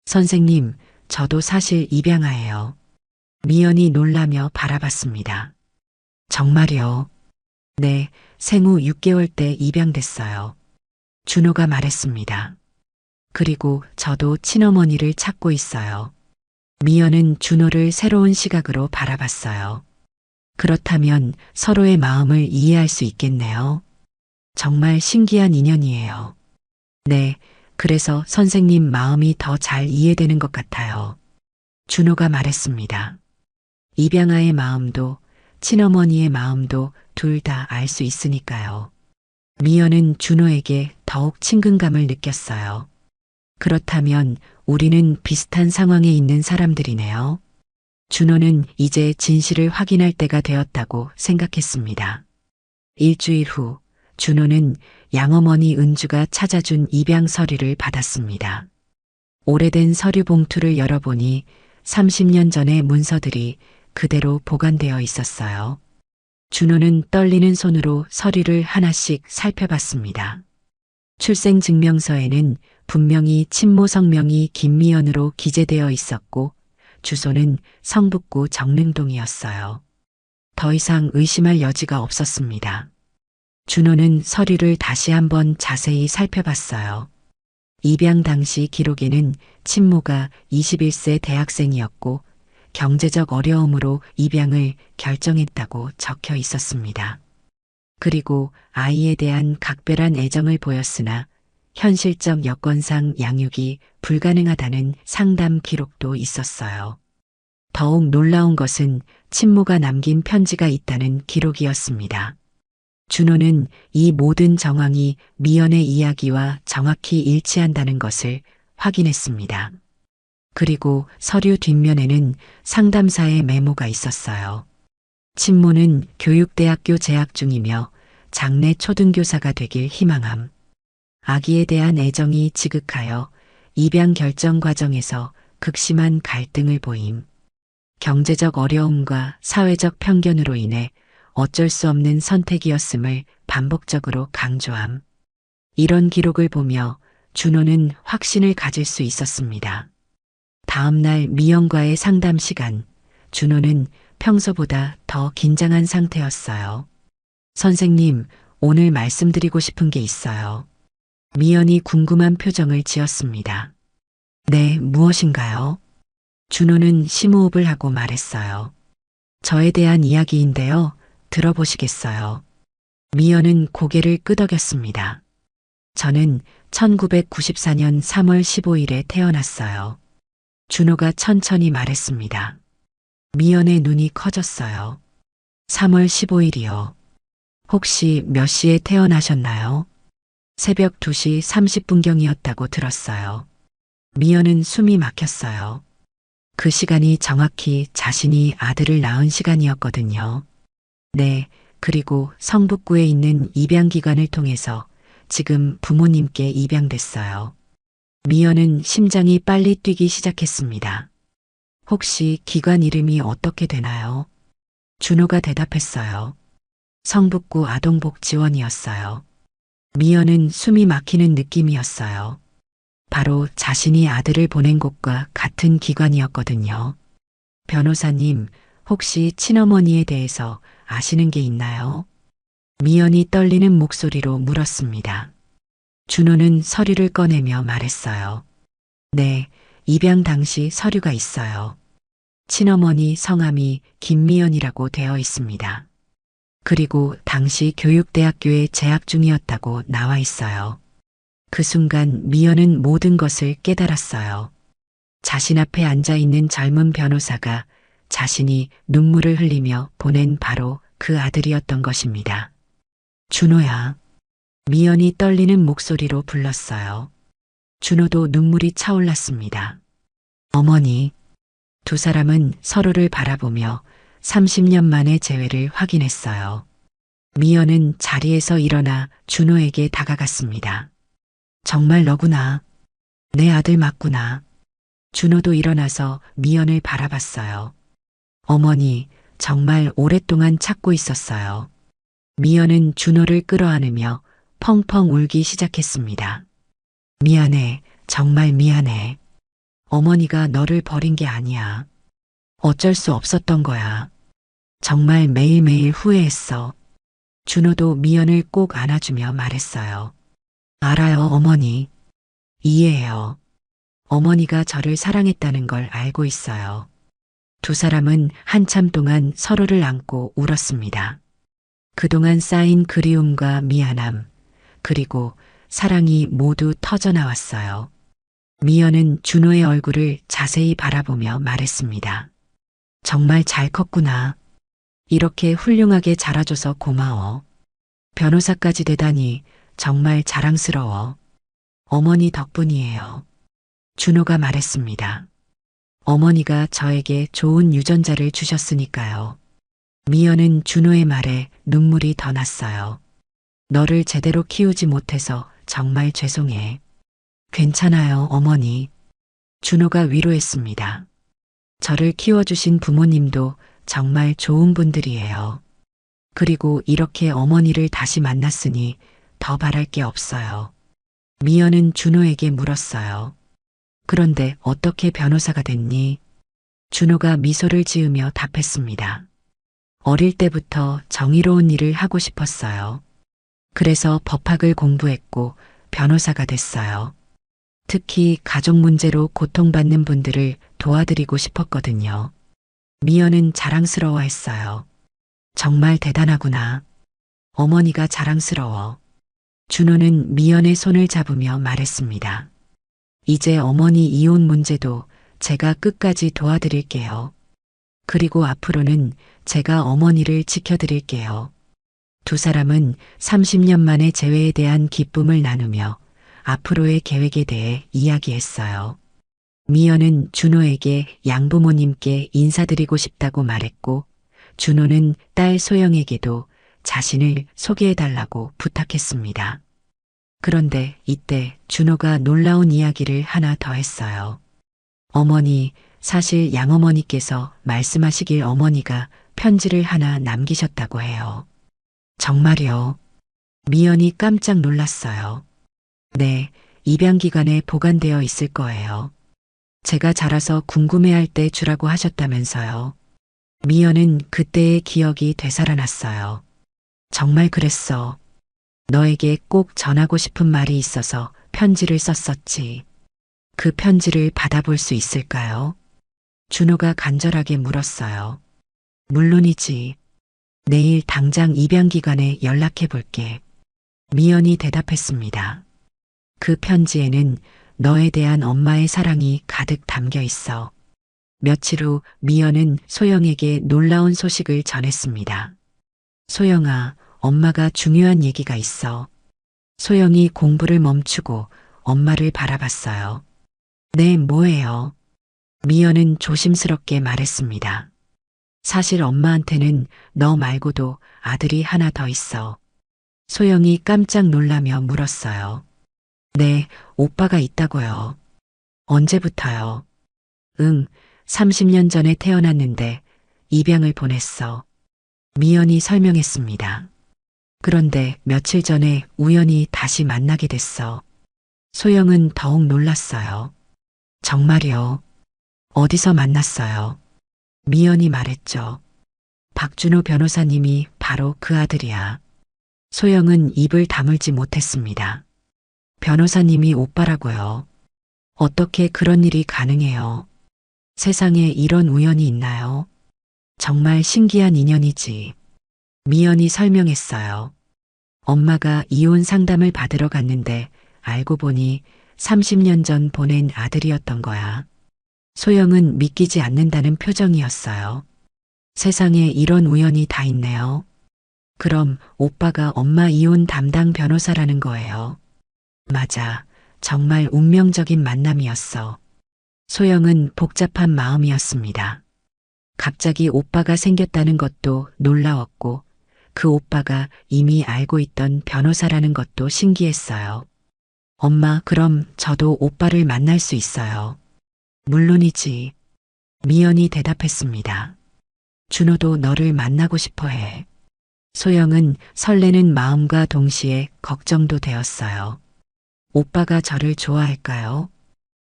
선생님, 저도 사실 입양아예요. 미연이 놀라며 바라봤습니다. 정말요? 네, 생후 6개월 때 입양됐어요. 준호가 말했습니다. 그리고 저도 친어머니를 찾고 있어요. 미연은 준호를 새로운 시각으로 바라봤어요. 그렇다면 서로의 마음을 이해할 수 있겠네요. 정말 신기한 인연이에요. 네, 그래서 선생님 마음이 더 잘 이해되는 것 같아요. 준호가 말했습니다. 입양아의 마음도 친어머니의 마음도 둘 다 알 수 있으니까요. 미연은 준호에게 더욱 친근감을 느꼈어요. 그렇다면 우리는 비슷한 상황에 있는 사람들이네요. 준호는 이제 진실을 확인할 때가 되었다고 생각했습니다. 일주일 후 준호는 양어머니 은주가 찾아준 입양 서류를 받았습니다. 오래된 서류 봉투를 열어보니 30년 전의 문서들이 그대로 보관되어 있었어요. 준호는 떨리는 손으로 서류를 하나씩 살펴봤습니다. 출생증명서에는 분명히 친모 성명이 김미연으로 기재되어 있었고 주소는 성북구 정릉동이었어요. 더 이상 의심할 여지가 없었습니다. 준호는 서류를 다시 한번 자세히 살펴봤어요. 입양 당시 기록에는 친모가 21세 대학생이었고 경제적 어려움으로 입양을 결정했다고 적혀 있었습니다. 그리고 아이에 대한 각별한 애정을 보였으나 현실적 여건상 양육이 불가능하다는 상담 기록도 있었어요. 더욱 놀라운 것은 친모가 남긴 편지가 있다는 기록이었습니다. 준호는 이 모든 정황이 미연의 이야기와 정확히 일치한다는 것을 확인했습니다. 그리고 서류 뒷면에는 상담사의 메모가 있었어요. 친모는 교육대학교 재학 중이며 장래 초등교사가 되길 희망함. 아기에 대한 애정이 지극하여 입양 결정 과정에서 극심한 갈등을 보임. 경제적 어려움과 사회적 편견으로 인해 어쩔 수 없는 선택이었음을 반복적으로 강조함. 이런 기록을 보며 준호는 확신을 가질 수 있었습니다. 다음 날 미연과의 상담 시간, 준호는 평소보다 더 긴장한 상태였어요. 선생님, 오늘 말씀드리고 싶은 게 있어요. 미연이 궁금한 표정을 지었습니다. 네, 무엇인가요? 준호는 심호흡을 하고 말했어요. 저에 대한 이야기인데요. 들어보시겠어요? 미연은 고개를 끄덕였습니다. 저는 1994년 3월 15일에 태어났어요. 준호가 천천히 말했습니다. 미연의 눈이 커졌어요. 3월 15일이요. 혹시 몇 시에 태어나셨나요? 새벽 2시 30분경이었다고 들었어요. 미연은 숨이 막혔어요. 그 시간이 정확히 자신이 아들을 낳은 시간이었거든요. 네, 그리고 성북구에 있는 입양기관을 통해서 지금 부모님께 입양됐어요. 미연은 심장이 빨리 뛰기 시작했습니다. 혹시 기관 이름이 어떻게 되나요? 준호가 대답했어요. 성북구 아동복지원이었어요. 미연은 숨이 막히는 느낌이었어요. 바로 자신이 아들을 보낸 곳과 같은 기관이었거든요. 변호사님, 혹시 친어머니에 대해서 아시는 게 있나요? 미연이 떨리는 목소리로 물었습니다. 준호는 서류를 꺼내며 말했어요. 네, 입양 당시 서류가 있어요. 친어머니 성함이 김미연이라고 되어 있습니다. 그리고 당시 교육대학교에 재학 중이었다고 나와 있어요. 그 순간 미연은 모든 것을 깨달았어요. 자신 앞에 앉아 있는 젊은 변호사가 자신이 눈물을 흘리며 보낸 바로 그 아들이었던 것입니다. 준호야. 미연이 떨리는 목소리로 불렀어요. 준호도 눈물이 차올랐습니다. 어머니. 두 사람은 서로를 바라보며 30년 만의 재회를 확인했어요. 미연은 자리에서 일어나 준호에게 다가갔습니다. 정말 너구나. 내 아들 맞구나. 준호도 일어나서 미연을 바라봤어요. 어머니, 정말 오랫동안 찾고 있었어요. 미연은 준호를 끌어안으며 펑펑 울기 시작했습니다. 미안해, 정말 미안해. 어머니가 너를 버린 게 아니야. 어쩔 수 없었던 거야. 정말 매일매일 후회했어. 준호도 미연을 꼭 안아주며 말했어요. 알아요, 어머니. 이해해요. 어머니가 저를 사랑했다는 걸 알고 있어요. 두 사람은 한참 동안 서로를 안고 울었습니다. 그동안 쌓인 그리움과 미안함, 그리고 사랑이 모두 터져나왔어요. 미연은 준호의 얼굴을 자세히 바라보며 말했습니다. 정말 잘 컸구나. 이렇게 훌륭하게 자라줘서 고마워. 변호사까지 되다니 정말 자랑스러워. 어머니 덕분이에요. 준호가 말했습니다. 어머니가 저에게 좋은 유전자를 주셨으니까요. 미연은 준호의 말에 눈물이 더 났어요. 너를 제대로 키우지 못해서 정말 죄송해. 괜찮아요, 어머니. 준호가 위로했습니다. 저를 키워주신 부모님도 정말 좋은 분들이에요. 그리고 이렇게 어머니를 다시 만났으니 더 바랄 게 없어요. 미연은 준호에게 물었어요. 그런데 어떻게 변호사가 됐니? 준호가 미소를 지으며 답했습니다. 어릴 때부터 정의로운 일을 하고 싶었어요. 그래서 법학을 공부했고 변호사가 됐어요. 특히 가족 문제로 고통받는 분들을 도와드리고 싶었거든요. 미연은 자랑스러워했어요. 정말 대단하구나. 어머니가 자랑스러워. 준호는 미연의 손을 잡으며 말했습니다. 이제 어머니 이혼 문제도 제가 끝까지 도와드릴게요. 그리고 앞으로는 제가 어머니를 지켜드릴게요. 두 사람은 30년 만의 재회에 대한 기쁨을 나누며 앞으로의 계획에 대해 이야기했어요. 미연은 준호에게 양부모님께 인사드리고 싶다고 말했고, 준호는 딸 소영에게도 자신을 소개해달라고 부탁했습니다. 그런데 이때 준호가 놀라운 이야기를 하나 더 했어요. 어머니, 사실 양어머니께서 말씀하시길 어머니가 편지를 하나 남기셨다고 해요. 정말요? 미연이 깜짝 놀랐어요. 네, 입양기관에 보관되어 있을 거예요. 제가 자라서 궁금해할 때 주라고 하셨다면서요. 미연은 그때의 기억이 되살아났어요. 정말 그랬어. 너에게 꼭 전하고 싶은 말이 있어서 편지를 썼었지. 그 편지를 받아볼 수 있을까요? 준호가 간절하게 물었어요. 물론이지. 내일 당장 입양기관에 연락해 볼게. 미연이 대답했습니다. 그 편지에는 너에 대한 엄마의 사랑이 가득 담겨 있어. 며칠 후 미연은 소영에게 놀라운 소식을 전했습니다. 소영아, 엄마가 중요한 얘기가 있어. 소영이 공부를 멈추고 엄마를 바라봤어요. 네, 뭐예요? 미연은 조심스럽게 말했습니다. 사실 엄마한테는 너 말고도 아들이 하나 더 있어. 소영이 깜짝 놀라며 물었어요. 네, 오빠가 있다고요. 언제부터요? 30년 전에 태어났는데 입양을 보냈어. 미연이 설명했습니다. 그런데 며칠 전에 우연히 다시 만나게 됐어. 소영은 더욱 놀랐어요. 정말요? 어디서 만났어요? 미연이 말했죠. 박준호 변호사님이 바로 그 아들이야. 소영은 입을 다물지 못했습니다. 변호사님이 오빠라고요. 어떻게 그런 일이 가능해요? 세상에 이런 우연이 있나요? 정말 신기한 인연이지. 미연이 설명했어요. 엄마가 이혼 상담을 받으러 갔는데 알고 보니 30년 전 보낸 아들이었던 거야. 소영은 믿기지 않는다는 표정이었어요. 세상에 이런 우연이 다 있네요. 그럼 오빠가 엄마 이혼 담당 변호사라는 거예요. 맞아. 정말 운명적인 만남이었어. 소영은 복잡한 마음이었습니다. 갑자기 오빠가 생겼다는 것도 놀라웠고 그 오빠가 이미 알고 있던 변호사라는 것도 신기했어요. 엄마, 그럼 저도 오빠를 만날 수 있어요. 물론이지. 미연이 대답했습니다. 준호도 너를 만나고 싶어 해. 소영은 설레는 마음과 동시에 걱정도 되었어요. 오빠가 저를 좋아할까요?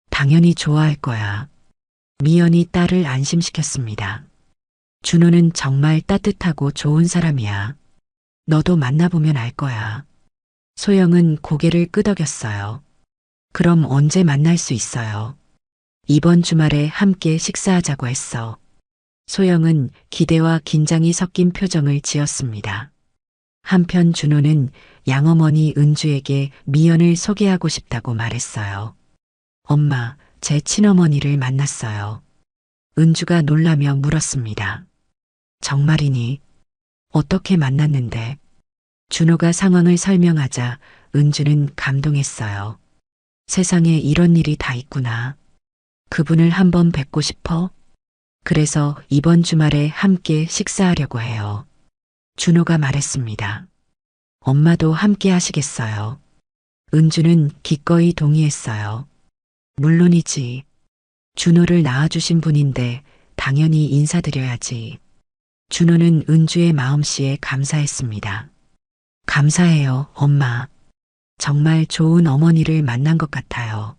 당연히 좋아할 거야. 미연이 딸을 안심시켰습니다. 준호는 정말 따뜻하고 좋은 사람이야. 너도 만나보면 알 거야. 소영은 고개를 끄덕였어요. 그럼 언제 만날 수 있어요? 이번 주말에 함께 식사하자고 했어. 소영은 기대와 긴장이 섞인 표정을 지었습니다. 한편 준호는 양어머니 은주에게 미연을 소개하고 싶다고 말했어요. 엄마, 제 친어머니를 만났어요. 은주가 놀라며 물었습니다. 정말이니? 어떻게 만났는데? 준호가 상황을 설명하자 은주는 감동했어요. 세상에 이런 일이 다 있구나. 그분을 한번 뵙고 싶어? 그래서 이번 주말에 함께 식사하려고 해요. 준호가 말했습니다. 엄마도 함께 하시겠어요? 은주는 기꺼이 동의했어요. 물론이지. 준호를 낳아주신 분인데 당연히 인사드려야지. 준호는 은주의 마음씨에 감사했습니다. 감사해요, 엄마. 정말 좋은 어머니를 만난 것 같아요.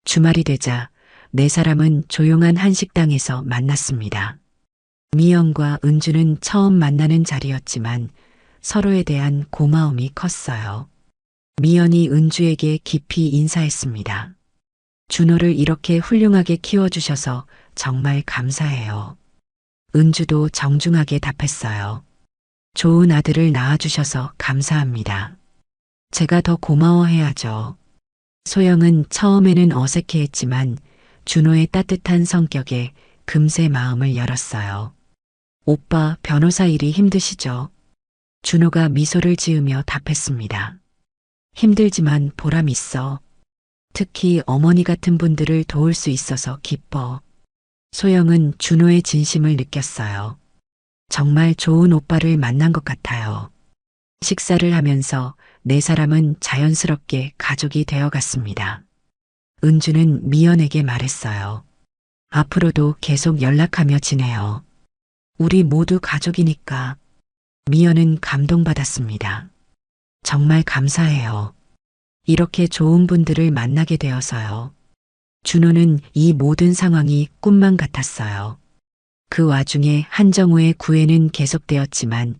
주말이 되자 네 사람은 조용한 한식당에서 만났습니다. 미연과 은주는 처음 만나는 자리였지만 서로에 대한 고마움이 컸어요. 미연이 은주에게 깊이 인사했습니다. 준호를 이렇게 훌륭하게 키워주셔서 정말 감사해요. 은주도 정중하게 답했어요. 좋은 아들을 낳아주셔서 감사합니다. 제가 더 고마워해야죠. 소영은 처음에는 어색해했지만 준호의 따뜻한 성격에 금세 마음을 열었어요. 오빠, 변호사 일이 힘드시죠? 준호가 미소를 지으며 답했습니다. 힘들지만 보람 있어. 특히 어머니 같은 분들을 도울 수 있어서 기뻐. 소영은 준호의 진심을 느꼈어요. 정말 좋은 오빠를 만난 것 같아요. 식사를 하면서 네 사람은 자연스럽게 가족이 되어갔습니다. 은주는 미연에게 말했어요. 앞으로도 계속 연락하며 지내요. 우리 모두 가족이니까. 미연은 감동받았습니다. 정말 감사해요. 이렇게 좋은 분들을 만나게 되어서요. 준호는 이 모든 상황이 꿈만 같았어요. 그 와중에 한정우의 구애는 계속되었지만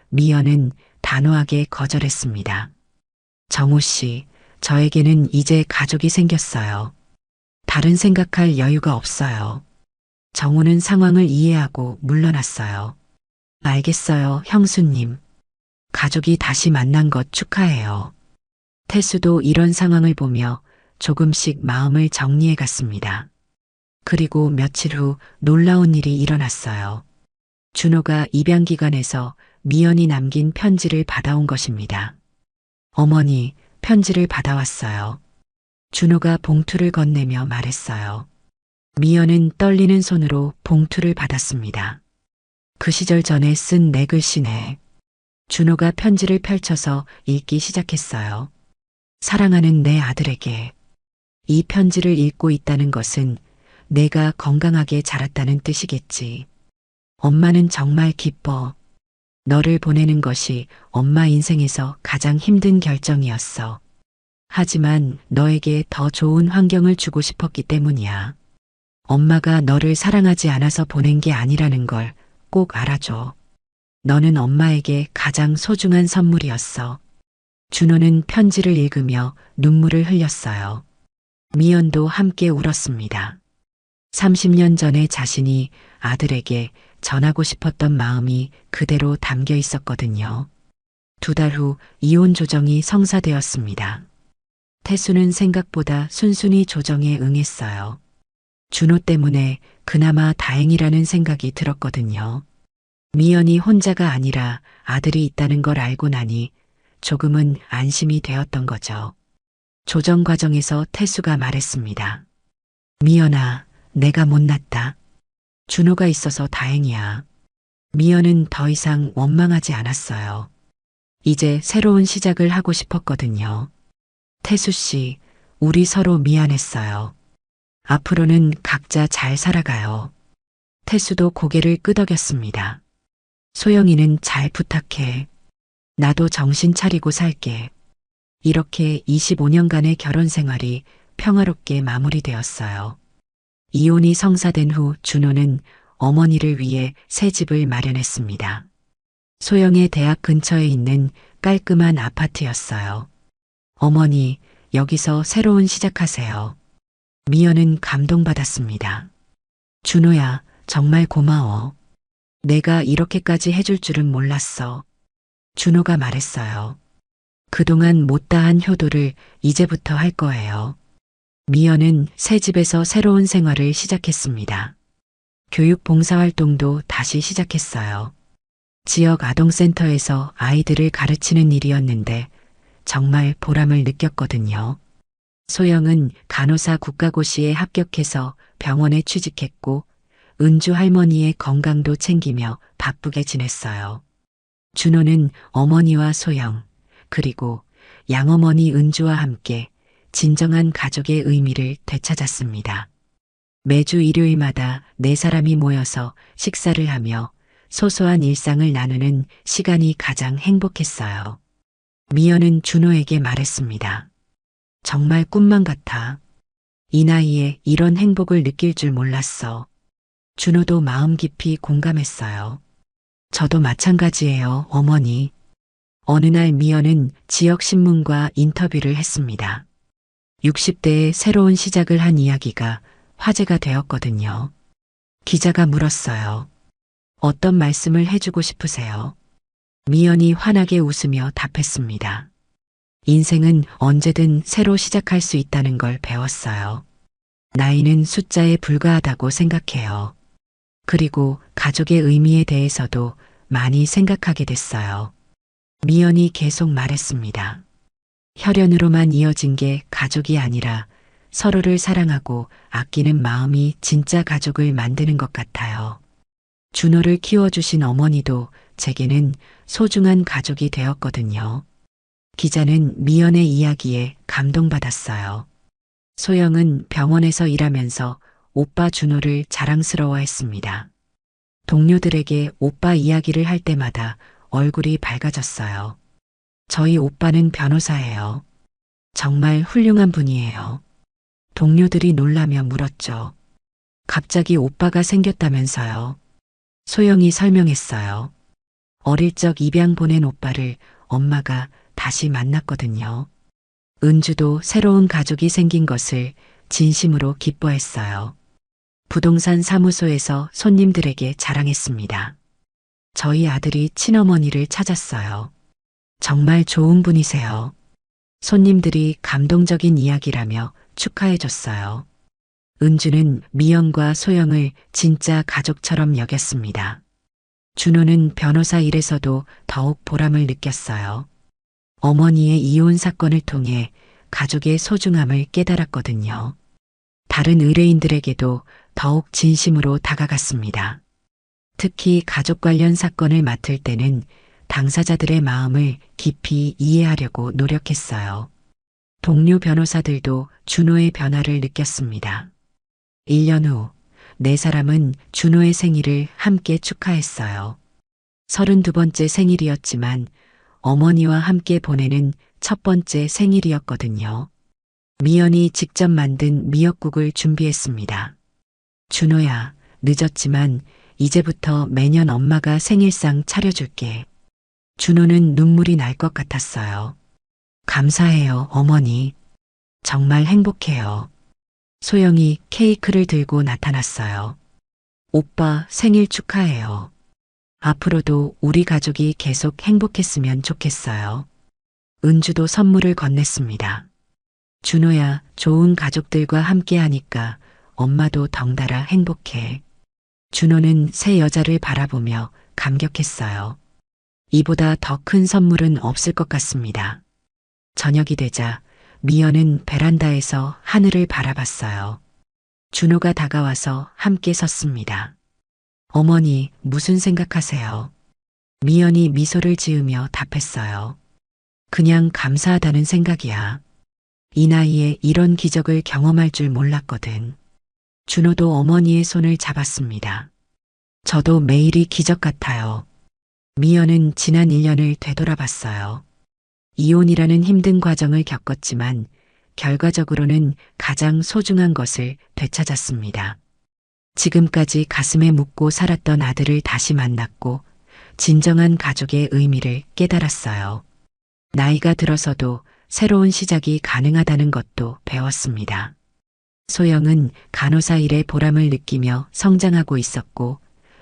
미연은 단호하게 거절했습니다. 정우 씨, 저에게는 이제 가족이 생겼어요. 다른 생각할 여유가 없어요. 정우는 상황을 이해하고 물러났어요. 알겠어요, 형수님. 가족이 다시 만난 것 축하해요. 태수도 이런 상황을 보며 조금씩 마음을 정리해 갔습니다. 그리고 며칠 후 놀라운 일이 일어났어요. 준호가 입양기관에서 미연이 남긴 편지를 받아온 것입니다. 어머니, 편지를 받아왔어요. 준호가 봉투를 건네며 말했어요. 미연은 떨리는 손으로 봉투를 받았습니다. 그 시절 전에 쓴 네 글씨네. 준호가 편지를 펼쳐서 읽기 시작했어요. 사랑하는 내 아들에게. 이 편지를 읽고 있다는 것은 내가 건강하게 자랐다는 뜻이겠지. 엄마는 정말 기뻐. 너를 보내는 것이 엄마 인생에서 가장 힘든 결정이었어. 하지만 너에게 더 좋은 환경을 주고 싶었기 때문이야. 엄마가 너를 사랑하지 않아서 보낸 게 아니라는 걸 꼭 알아줘. 너는 엄마에게 가장 소중한 선물이었어. 준호는 편지를 읽으며 눈물을 흘렸어요. 미연도 함께 울었습니다. 30년 전에 자신이 아들에게 전하고 싶었던 마음이 그대로 담겨 있었거든요. 2달 후 이혼 조정이 성사되었습니다. 태수는 생각보다 순순히 조정에 응했어요. 준호 때문에 그나마 다행이라는 생각이 들었거든요. 미연이 혼자가 아니라 아들이 있다는 걸 알고 나니 조금은 안심이 되었던 거죠. 조정 과정에서 태수가 말했습니다. 미연아, 내가 못났다. 준호가 있어서 다행이야. 미연은 더 이상 원망하지 않았어요. 이제 새로운 시작을 하고 싶었거든요. 태수 씨, 우리 서로 미안했어요. 앞으로는 각자 잘 살아가요. 태수도 고개를 끄덕였습니다. 소영이는 잘 부탁해. 나도 정신 차리고 살게. 이렇게 25년간의 결혼 생활이 평화롭게 마무리되었어요. 이혼이 성사된 후 준호는 어머니를 위해 새 집을 마련했습니다. 소영의 대학 근처에 있는 깔끔한 아파트였어요. 어머니, 여기서 새로운 시작하세요. 미연은 감동받았습니다. 준호야, 정말 고마워. 내가 이렇게까지 해줄 줄은 몰랐어. 준호가 말했어요. 그동안 못다한 효도를 이제부터 할 거예요. 미연은 새 집에서 새로운 생활을 시작했습니다. 교육 봉사활동도 다시 시작했어요. 지역 아동센터에서 아이들을 가르치는 일이었는데 정말 보람을 느꼈거든요. 소영은 간호사 국가고시에 합격해서 병원에 취직했고 은주 할머니의 건강도 챙기며 바쁘게 지냈어요. 준호는 어머니와 소영, 그리고 양어머니 은주와 함께 진정한 가족의 의미를 되찾았습니다. 매주 일요일마다 네 사람이 모여서 식사를 하며 소소한 일상을 나누는 시간이 가장 행복했어요. 미연은 준호에게 말했습니다. 정말 꿈만 같아. 이 나이에 이런 행복을 느낄 줄 몰랐어. 준호도 마음 깊이 공감했어요. 저도 마찬가지예요, 어머니. 어느 날 미연은 지역신문과 인터뷰를 했습니다. 60대의 새로운 시작을 한 이야기가 화제가 되었거든요. 기자가 물었어요. 어떤 말씀을 해주고 싶으세요? 미연이 환하게 웃으며 답했습니다. 인생은 언제든 새로 시작할 수 있다는 걸 배웠어요. 나이는 숫자에 불과하다고 생각해요. 그리고 가족의 의미에 대해서도 많이 생각하게 됐어요. 미연이 계속 말했습니다. 혈연으로만 이어진 게 가족이 아니라 서로를 사랑하고 아끼는 마음이 진짜 가족을 만드는 것 같아요. 준호를 키워주신 어머니도 제게는 소중한 가족이 되었거든요. 기자는 미연의 이야기에 감동받았어요. 소영은 병원에서 일하면서 오빠 준호를 자랑스러워했습니다. 동료들에게 오빠 이야기를 할 때마다 얼굴이 밝아졌어요. 저희 오빠는 변호사예요. 정말 훌륭한 분이에요. 동료들이 놀라며 물었죠. 갑자기 오빠가 생겼다면서요. 소영이 설명했어요. 어릴 적 입양 보낸 오빠를 엄마가 다시 만났거든요. 은주도 새로운 가족이 생긴 것을 진심으로 기뻐했어요. 부동산 사무소에서 손님들에게 자랑했습니다. 저희 아들이 친어머니를 찾았어요. 정말 좋은 분이세요. 손님들이 감동적인 이야기라며 축하해줬어요. 은주는 미연과 소영을 진짜 가족처럼 여겼습니다. 준호는 변호사 일에서도 더욱 보람을 느꼈어요. 어머니의 이혼 사건을 통해 가족의 소중함을 깨달았거든요. 다른 의뢰인들에게도 더욱 진심으로 다가갔습니다. 특히 가족 관련 사건을 맡을 때는 당사자들의 마음을 깊이 이해하려고 노력했어요. 동료 변호사들도 준호의 변화를 느꼈습니다. 1년 후, 네 사람은 준호의 생일을 함께 축하했어요. 32번째 생일이었지만 어머니와 함께 보내는 첫 번째 생일이었거든요. 미연이 직접 만든 미역국을 준비했습니다. 준호야, 늦었지만 이제부터 매년 엄마가 생일상 차려줄게. 준호는 눈물이 날 것 같았어요. 감사해요, 어머니. 정말 행복해요. 소영이 케이크를 들고 나타났어요. 오빠 생일 축하해요. 앞으로도 우리 가족이 계속 행복했으면 좋겠어요. 은주도 선물을 건넸습니다. 준호야, 좋은 가족들과 함께 하니까 엄마도 덩달아 행복해. 준호는 새 여자를 바라보며 감격했어요. 이보다 더 큰 선물은 없을 것 같습니다. 저녁이 되자 미연은 베란다에서 하늘을 바라봤어요. 준호가 다가와서 함께 섰습니다. 어머니, 무슨 생각하세요? 미연이 미소를 지으며 답했어요. 그냥 감사하다는 생각이야. 이 나이에 이런 기적을 경험할 줄 몰랐거든. 준호도 어머니의 손을 잡았습니다. 저도 매일이 기적 같아요. 미연은 지난 1년을 되돌아봤어요. 이혼이라는 힘든 과정을 겪었지만 결과적으로는 가장 소중한 것을 되찾았습니다. 지금까지 가슴에 묻고 살았던 아들을 다시 만났고 진정한 가족의 의미를 깨달았어요. 나이가 들어서도 새로운 시작이 가능하다는 것도 배웠습니다. 소영은 간호사 일에 보람을 느끼며 성장하고 있었고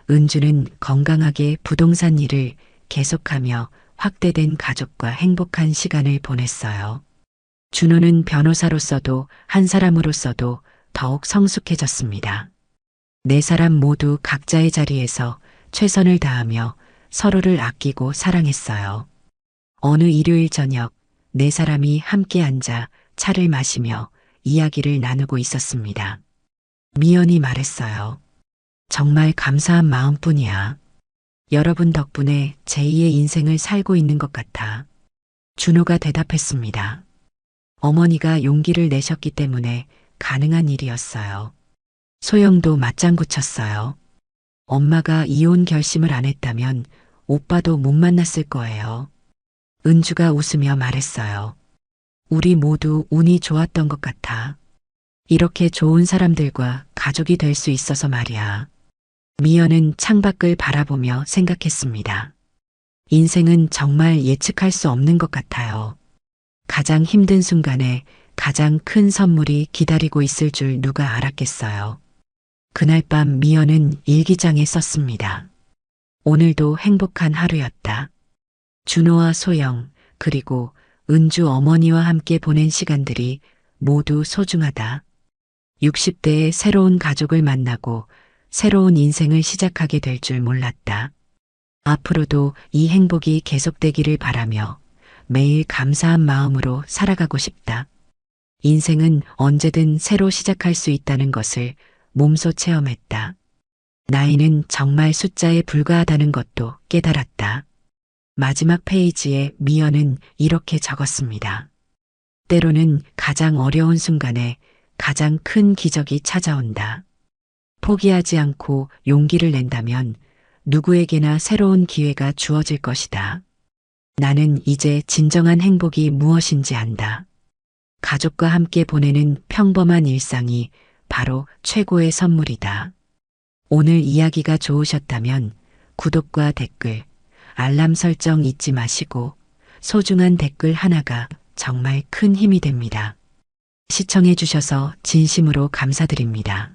은주는 건강하게 부동산 일을 계속하며 확대된 가족과 행복한 시간을 보냈어요. 준호는 변호사로서도 한 사람으로서도 더욱 성숙해졌습니다. 네 사람 모두 각자의 자리에서 최선을 다하며 서로를 아끼고 사랑했어요. 어느 일요일 저녁 네 사람이 함께 앉아 차를 마시며 이야기를 나누고 있었습니다. 미연이 말했어요. 정말 감사한 마음뿐이야. 여러분 덕분에 제2의 인생을 살고 있는 것 같아. 준호가 대답했습니다. 어머니가 용기를 내셨기 때문에 가능한 일이었어요. 소영도 맞장구 쳤어요. 엄마가 이혼 결심을 안 했다면 오빠도 못 만났을 거예요. 은주가 웃으며 말했어요. 우리 모두 운이 좋았던 것 같아. 이렇게 좋은 사람들과 가족이 될 수 있어서 말이야. 미연은 창밖을 바라보며 생각했습니다. 인생은 정말 예측할 수 없는 것 같아요. 가장 힘든 순간에 가장 큰 선물이 기다리고 있을 줄 누가 알았겠어요. 그날 밤 미연은 일기장에 썼습니다. 오늘도 행복한 하루였다. 준호와 소영, 그리고 은주 어머니와 함께 보낸 시간들이 모두 소중하다. 60대의 새로운 가족을 만나고 새로운 인생을 시작하게 될 줄 몰랐다. 앞으로도 이 행복이 계속되기를 바라며 매일 감사한 마음으로 살아가고 싶다. 인생은 언제든 새로 시작할 수 있다는 것을 몸소 체험했다. 나이는 정말 숫자에 불과하다는 것도 깨달았다. 마지막 페이지에 미연은 이렇게 적었습니다. 때로는 가장 어려운 순간에 가장 큰 기적이 찾아온다. 포기하지 않고 용기를 낸다면 누구에게나 새로운 기회가 주어질 것이다. 나는 이제 진정한 행복이 무엇인지 안다. 가족과 함께 보내는 평범한 일상이 바로 최고의 선물이다. 오늘 이야기가 좋으셨다면 구독과 댓글, 알람 설정 잊지 마시고 소중한 댓글 하나가 정말 큰 힘이 됩니다. 시청해 주셔서 진심으로 감사드립니다.